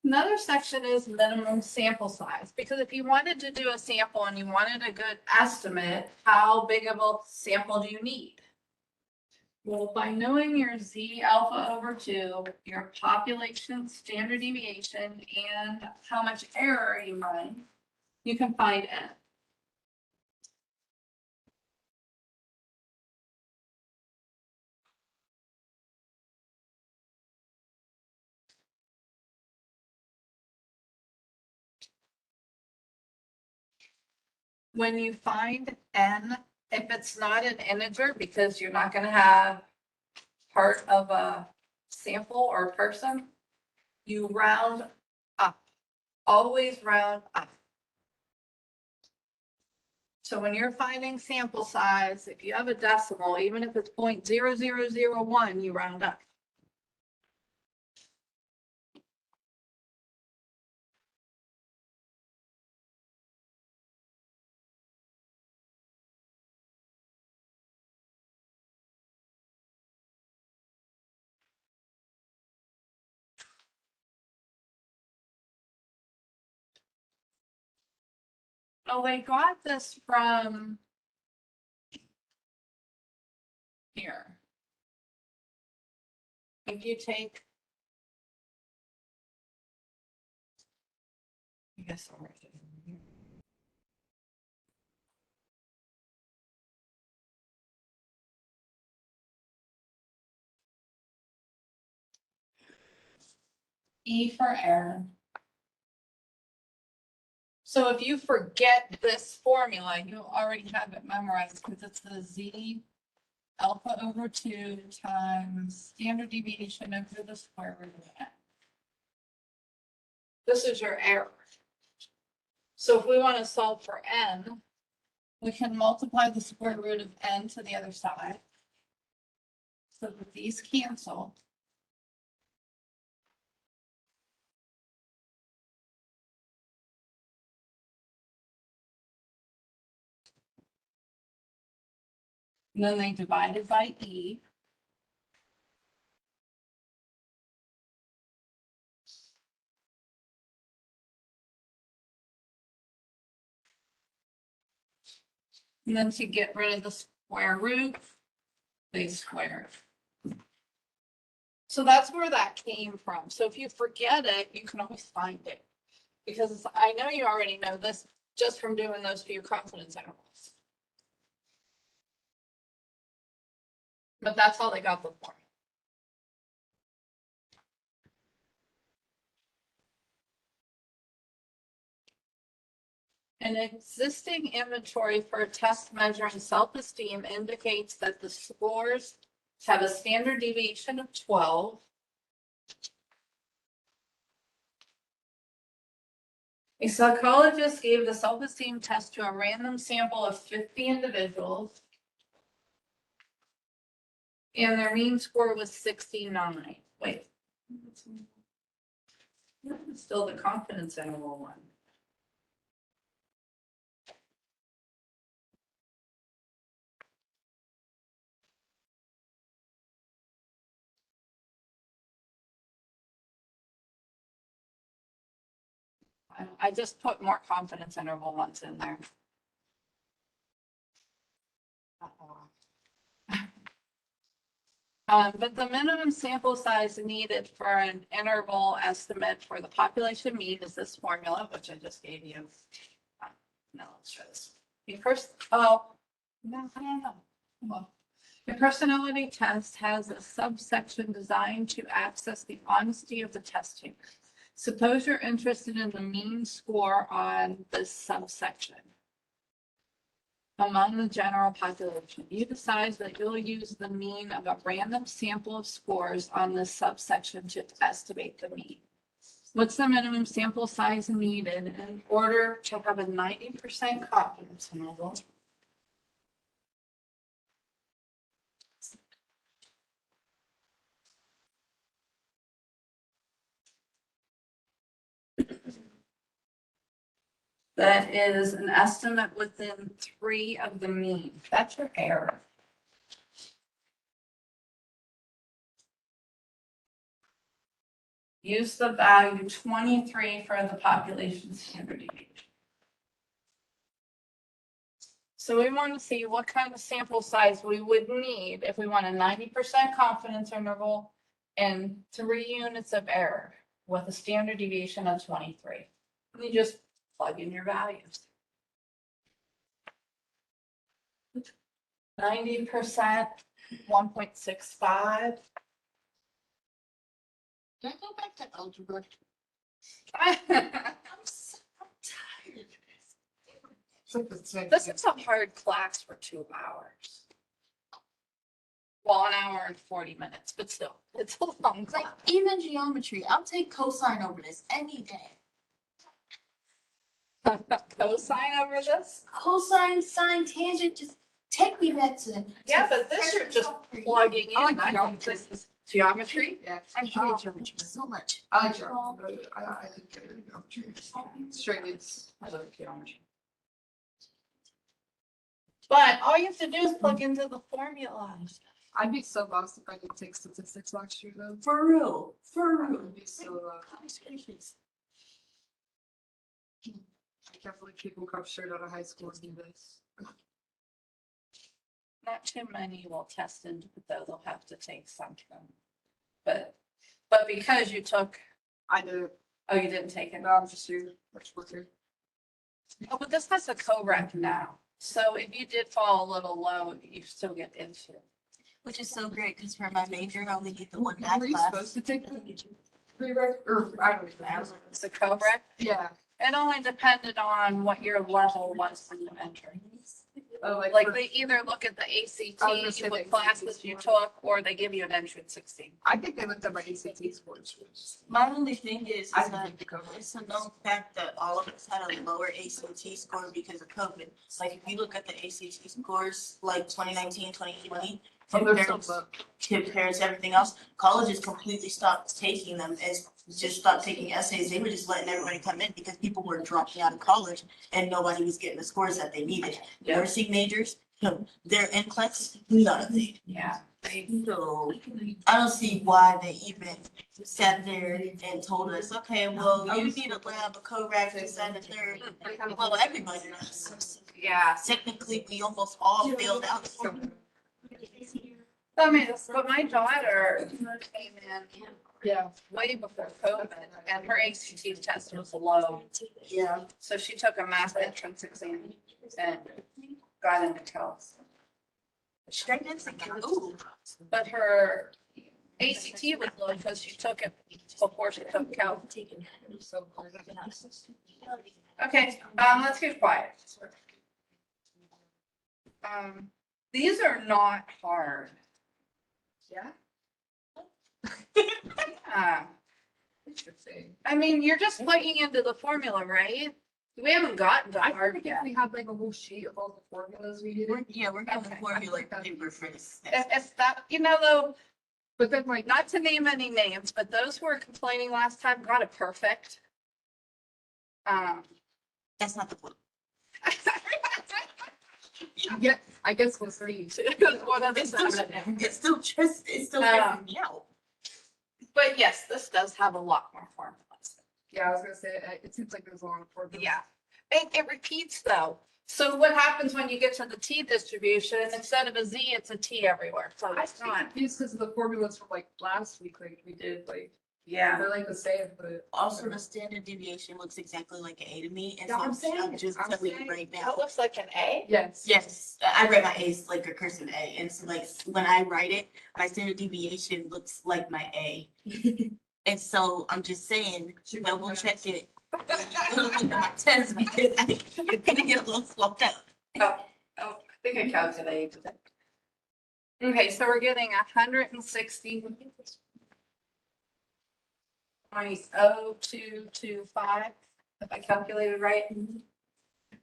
Another section is minimum sample size, because if you wanted to do a sample and you wanted a good estimate, how big of a sample do you need? Well, by knowing your Z alpha over 2, your population standard deviation, and how much error you run, you can find N. When you find N, if it's not an integer, because you're not going to have part of a sample or person, you round up. Always round up. So when you're finding sample size, if you have a decimal, even if it's 0.0001, you round up. Oh, I got this from here. If you take. I guess I'll write it in here. E for Aaron. So if you forget this formula, you already have it memorized because it's the Z alpha over 2 times standard deviation over the square root of n. This is your error. So if we want to solve for n, we can multiply the square root of n to the other side. So that these cancel. And then they divided by e. And then to get rid of the square root, they square. So that's where that came from. So if you forget it, you can always find it. Because I know you already know this just from doing those few confidence intervals. But that's how they got the formula. An existing inventory for a test measuring self-esteem indicates that the scores have a standard deviation of 12. A psychologist gave the self-esteem test to a random sample of 50 individuals. And their mean score was 69. Wait. It's still the confidence interval one. I just put more confidence interval ones in there. But the minimum sample size needed for an interval estimate for the population mean is this formula, which I just gave you. No, let's try this. The first, oh, no, I don't know. Well, the personality test has a subsection designed to access the honesty of the testing. Suppose you're interested in the mean score on this subsection among the general population. You decide that you'll use the mean of a random sample of scores on this subsection to estimate the mean. What's the minimum sample size needed in order to have a 90% confidence interval? That is an estimate within 3 of the mean. That's your error. Use the value 23 for the population standard deviation. So we want to see what kind of sample size we would need if we want a 90% confidence interval and 3 units of error with a standard deviation of 23. And you just plug in your values. 90%, 1.65. Can I go back to algebra? I'm so tired. This is a hard class for 2 hours. Well, an hour and 40 minutes, but still, it's a long It's like class. even geometry. I'll take cosine over this any day. Cosine over this? Cosine, sine, tangent, just take me back to. Yeah, but this you're just plugging I in. like I don't, this is geometry. Yeah. I hate geometry so much. I like geometry. I think geometry. Straight it's. I love geometry. But all you have to do is plug into the formulas. I'd be so lost if I didn't take statistics last year though. For real, for I real. would be so Goodness gracious. can't believe people come straight out of high school and do this. Not too many will test into it, though, they'll have to take something. But because you took, I do. oh, you didn't take it? No, I'm just here. Much worker. Oh, but this has a co-rec now, so if you did fall a little low, you still get into it. Which is so great, because for my major, I only get the one math Were you class. supposed to take the prereq, or I don't even know. It's a co-rec, Yeah. it only depended on what your level was when you entered. Oh, Like for- they either look at the I was ACT, gonna say what the classes ACT you score. took, or they give you an entrance 16. I think they looked at my ACT scores. My only thing is I that didn't take the cover. it's a known fact that all of us had a lower ACT score because of COVID. Like, if you look at the ACT scores, like 2019, 2020, Oh, they're compared so low. compared to everything else, colleges completely stopped taking them and just stopped taking essays. They were just letting everybody come in because people were dropping out of college and nobody was getting the scores that they needed. Yeah. Nursing majors, their NCLEX, none of it. Yeah. So I don't see why they even sat there and told us, okay, well, you need a lab, a co-rec, this, that, and the third. Well, everybody does. Yeah. Technically, we almost all failed out. I mean, but my daughter came in Yeah. way before COVID and her ACT test was low. Yeah. So she took a math entrance exam and got into Cal's. Straight into ooh. But her ACT was low because she took it before she took Cal. So. Okay, let's get quiet. These are not hard. Yeah. Yeah. Interesting. I mean, you're just plugging into the formula, right? We haven't gotten to I hard think yet. if we had like a whole sheet of all the formulas we did. We're getting the Okay. formula paper for this. If that, though, But then like, not to name any names, but those who were complaining last time got it perfect. That's not the point. yeah, I guess we'll see. One of the It's still, seven. it's still just, it's still Um, me out. But yes, this does have a lot more formulas. Yeah, I was gonna say, it seems like there's a lot of formulas. Yeah, it repeats though. So what happens when you get to the T distribution, instead of a Z, it's a T everywhere, so I it's think not. it's because of the formulas from like last week, like we did, like, Yeah. they're like the same, but. Also, the standard deviation looks exactly like an A to me, and Yeah, so I'm saying, I'm just I'm telling you saying. right That now. looks like an A? Yes. Yes, I read my A's like a cursive A, and so like when I write it, my standard deviation looks like my A. And so I'm just saying, double check it. My test because I'm gonna get a little swapped out. Oh, I think I calculated it. Okay, so we're getting 160. 0.0225, if I calculated right.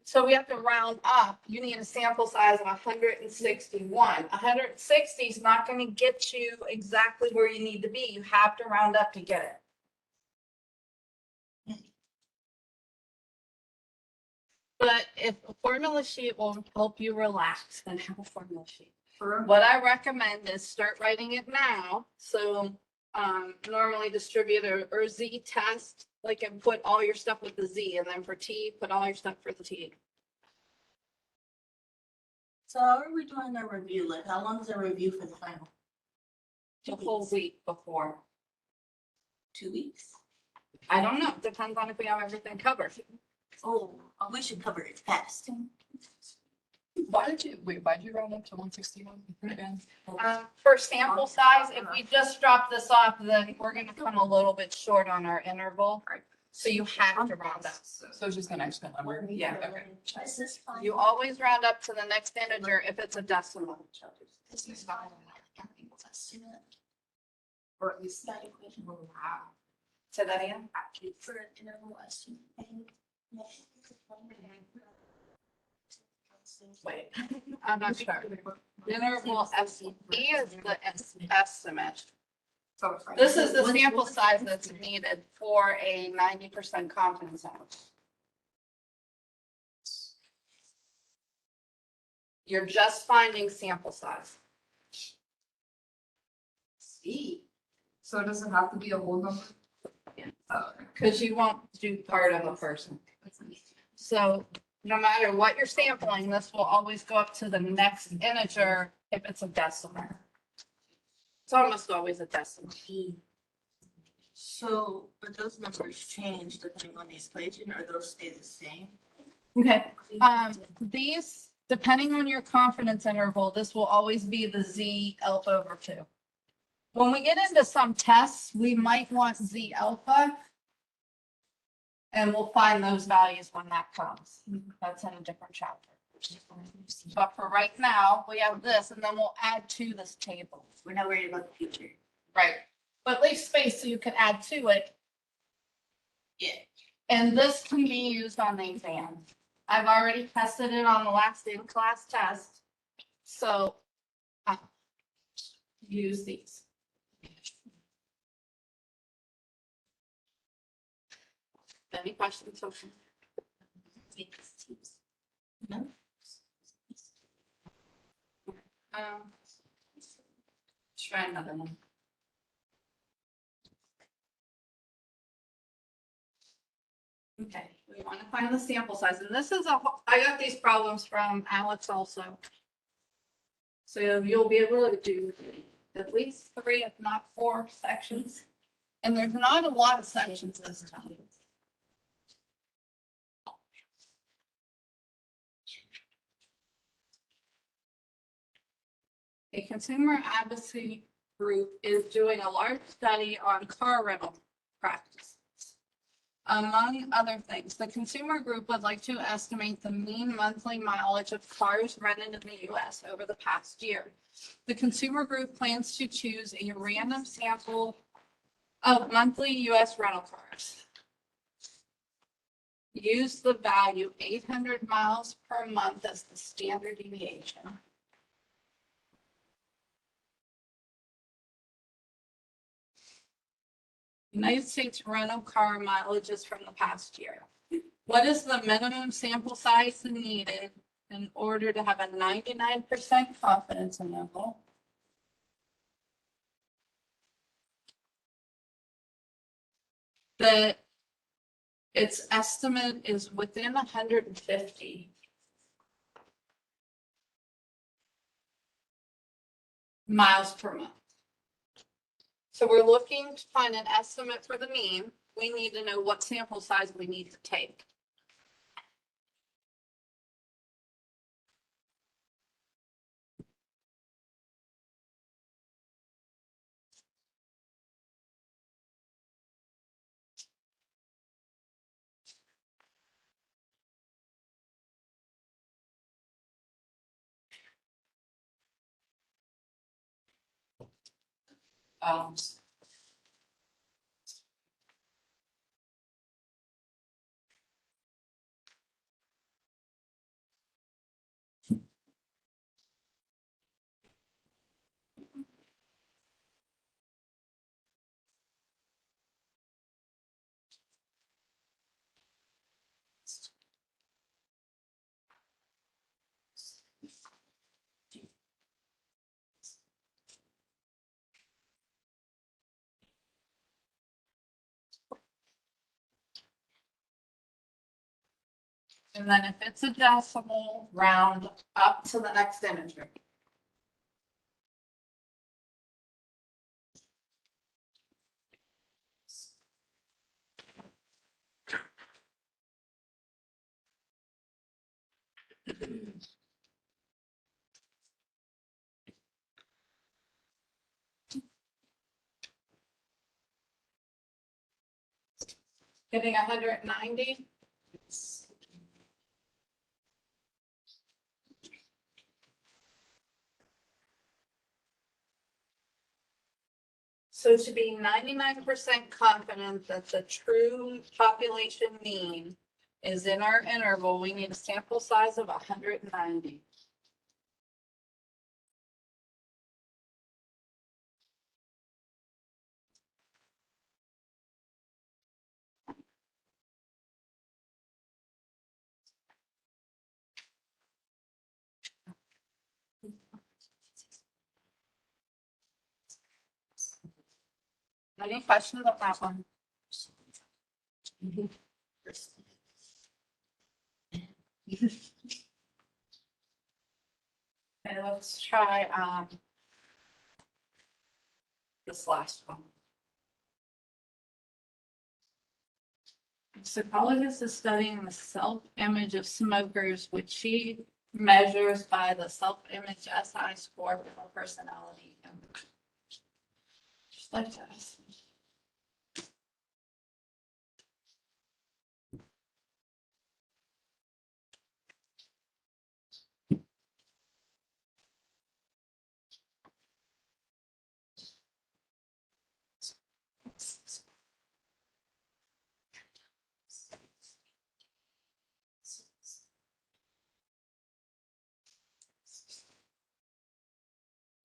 So we have to round up. You need a sample size of 161. 160 is not going to get you exactly where you need to be. You have to round up to get it. But if a formula sheet will help you relax, then have a formula sheet. What I recommend is start writing it now. So normally distribute or Z test, like, and put all your stuff with the Z, and then for T, put all your stuff for the T. So how are we doing our review? Like, how long is our review for the final? A whole week before. 2 weeks? I don't know. Depends on if we have everything covered. Oh, we should cover it fast. Why'd you round up to 161 again? For sample size, if we just drop this off, then we're gonna come a little bit short on our interval. So you have to round up. So it's just an extra number. Yeah, okay. This is fine. You always round up to the next integer if it's a decimal. This is fine. Or at least. That equation. Wow. Say that again? For an interval estimate. Wait, I'm not sure. Interval estimate is the estimate. So it's fine. This is the sample size that's needed for a 90% confidence interval. You're just finding sample size. See. So it doesn't have to be a whole number? Yeah. Oh, okay. Because you won't do part of a person. So no matter what you're sampling, this will always go up to the next integer if it's a decimal. It's almost always a decimal. So, but those numbers change depending on the equation, or those stay the same? Okay. These, depending on your confidence interval, this will always be the Z alpha over 2. When we get into some tests, we might want Z alpha. And we'll find those values when that comes. That's in a different chapter. But for right now, we have this, and then we'll add to this table. We're not worried about the future. Right. But leave space so you can add to it. Yeah. And this can be used on the exam. I've already tested it on the last in-class test. So use these. Any questions? No? Try another one. Okay, we want to find the sample size, and this is I got these problems from Alex also. So you'll be able to do at least 3, if not 4 sections. And there's not a lot of sections this time. A consumer advocacy group is doing a large study on car rental practices. Among other things, the consumer group would like to estimate the mean monthly mileage of cars rented in the US over the past year. The consumer group plans to choose a random sample of monthly US rental cars. Use the value 800 miles per month as the standard deviation. United States rental car mileages from the past year. What is the minimum sample size needed in order to have a 99% confidence interval? That its estimate is within 150 miles per month. So we're looking to find an estimate for the mean. We need to know what sample size we need to take. Um, And then if it's a decimal, round up to the next integer. Getting 190. So to be 99% confident that the true population mean is in our interval, we need a sample size of 190. Any questions on that one? Okay, let's try, this last one. Psychologist is studying the self-image of smokers, which she measures by the self-image SI score for personality. Just like this.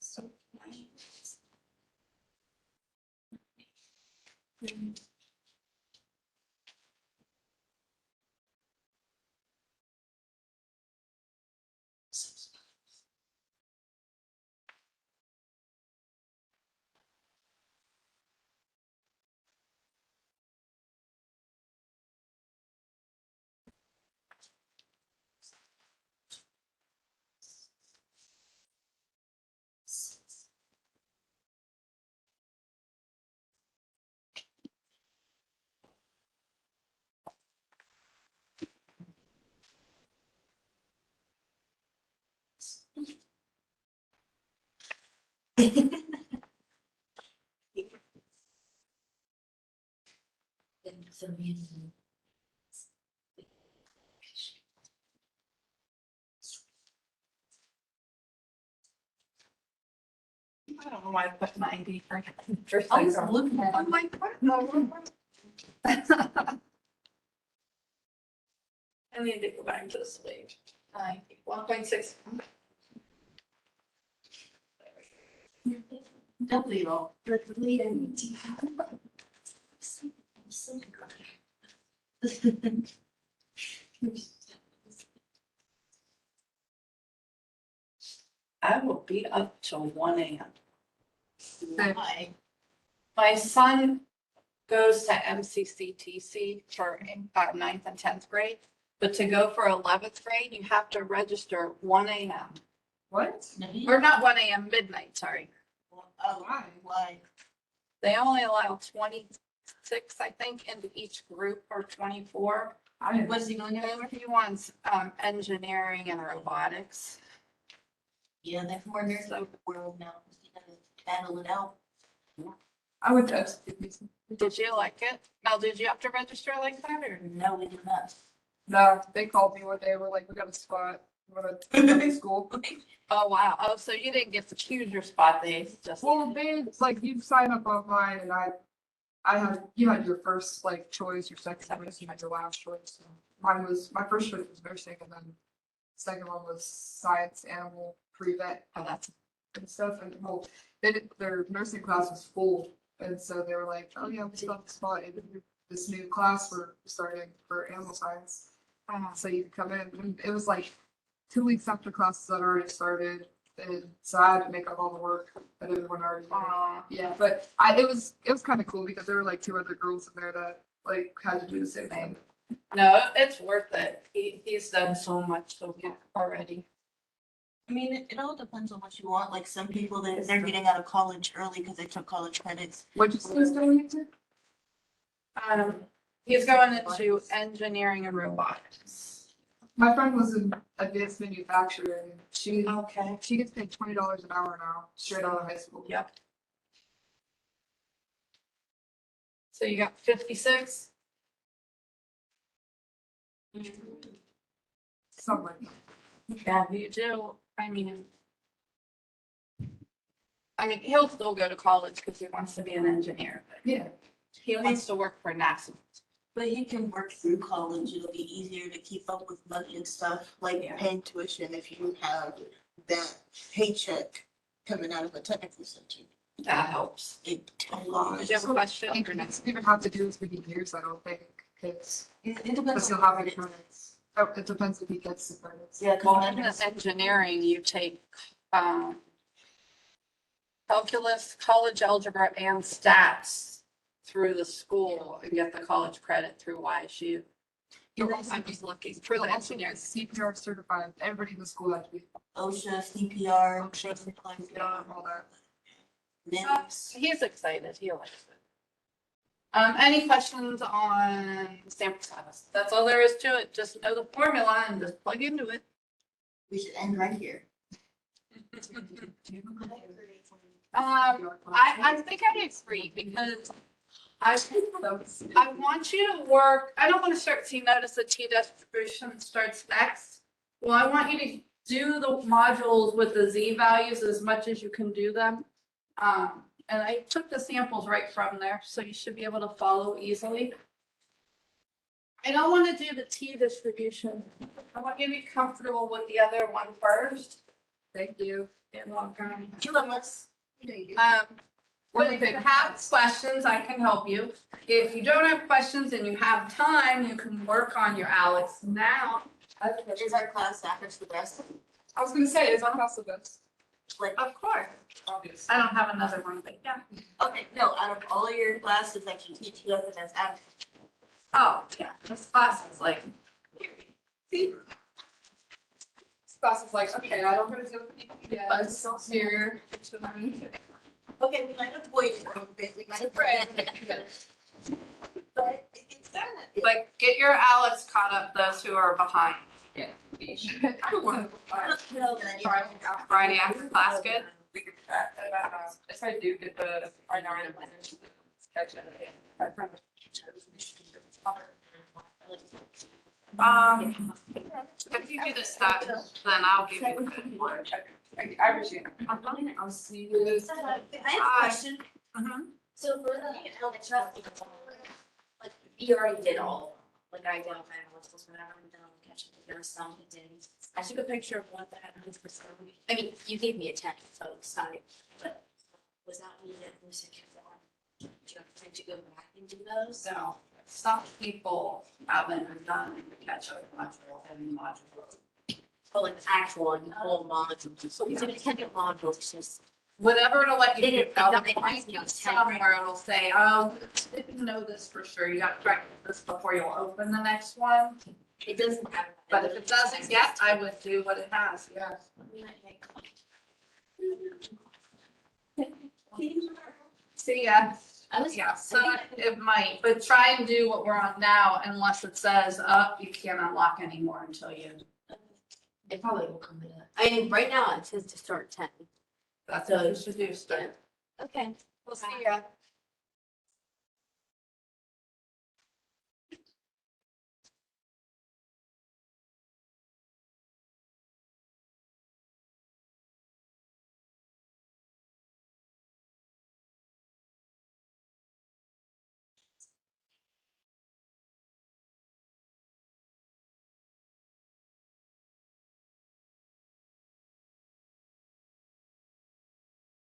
So nice. I don't know why I put 90 for. I was looking at I'm like, what? No. I need to go back to this page. 1.6. W all. I will be up till 1 AM. Why? My son goes to MCCTC for 9th and 10th grade, but to go for 11th grade, you have to register 1 AM. What? Or not 1 AM, midnight, sorry. Oh, why? They only allow 26, I think, into each group, or 24. I didn't. What's he going to? He wants engineering and robotics. Yeah, that's more there's a world now. You gotta battle it out. I went to STPC. Did you like it? Now, did you have to register like that, or? No, we did not. No, they called me one day. We're like, we got a spot. We're gonna go to school. Oh, wow. Oh, so you didn't get to choose your spot, they just. Well, they like you sign up online, and you had your first like choice, your second choice, you had your last choice. So mine was my first choice was nursing, and then second one was science, animal, pre-vet, Oh, that's. and stuff. And well, their nursing class was full, and so they were like, oh yeah, we still have the spot in this new class we're starting for animal science. So you could come in, and it was like 2 weeks after classes had already started, and so I had to make up all the work that everyone already did. Yeah, but it was kind of cool because there were like 2 other girls in there that like had to do the same thing. No, it's worth it. He's done so much so good already. I mean, it all depends on what you want. Like some people, they're getting out of college early because they took college credits. What'd you say was going into? He's going into engineering and robotics. My friend was in advanced manufacturing. She Okay. gets paid $20 an hour now, straight out of high school. Yep. So you got 56? Something like that. Yeah, you do. I mean, he'll still go to college because he wants to be an engineer. But Yeah. he wants to work for NASA. But he can work through college. It'll be easier to keep up with money and stuff, like Yeah. paying tuition if you have that paycheck coming out of a technical center. That helps. It Did you have a question? It doesn't even have to do with the years, I don't think, because depends because on he'll have the the credits. credits. Oh, it depends if he gets the credits. Yeah, Well, because in this engineering, you take calculus, college algebra, and stats through the school and get the college credit through YSU. I'm just looking for the engineers. CPR certified, everybody in the school had to be. OSHA, CPR. All that. Then He's excited, he likes it. Any questions on sample size? That's all there is to it, just know the formula and just plug into it. we should end right here. I think I agree because I want you to work, I don't want to start seeing notice that T distribution starts next. Well, I want you to do the modules with the Z values as much as you can do them. And I took the samples right from there, so you should be able to follow easily. I don't want to do the T distribution. I want you to be comfortable with the other one first. Thank you. And walk around. You and let's. But if you have questions, I can help you. If you don't have questions and you have time, you can work on your Alex now. Is our class after the best? I was gonna say, is our class the best? Like, Of course. Obvious. I don't have another one, but yeah. okay, no, out of all your classes that you teach, you have the best after. Oh, yeah, this class is like, This class is like, okay, I don't want to do EPS here. Okay, we might avoid it a little bit, we might avoid it. But it's done. like, get your Alex caught up, those who are behind. I don't want to. Friday after class, good? If I do get the, I know, catch it. If you do this stuff, then I'll give you good one. I appreciate it. I'll see you. I have a question. Mhm. So for the electronic, like, you already did all, like I did all my analysis, whatever, and then I'll catch up, there was some that didn't. I took a picture of what that happened for some. I mean, you gave me a text, so sorry, but was that me that was kept on? Do you have time to go back and do those? So, some people haven't done the catch-up module and module. Oh, like the actual one, the whole module, so we didn't have your modules, just. Whatever to let you do, It I'll doesn't- find you somewhere it'll say, oh, didn't know this for sure, you got to practice this before you'll open the next one. It doesn't have. But if it doesn't yet, I would do what it has, yeah. See ya. I was. Yeah, so it might, but try and do what we're on now unless it says, you can't unlock anymore until you, It probably will come to that. I mean, right now it says to start 10. that's what you should do, start. Okay. We'll see ya.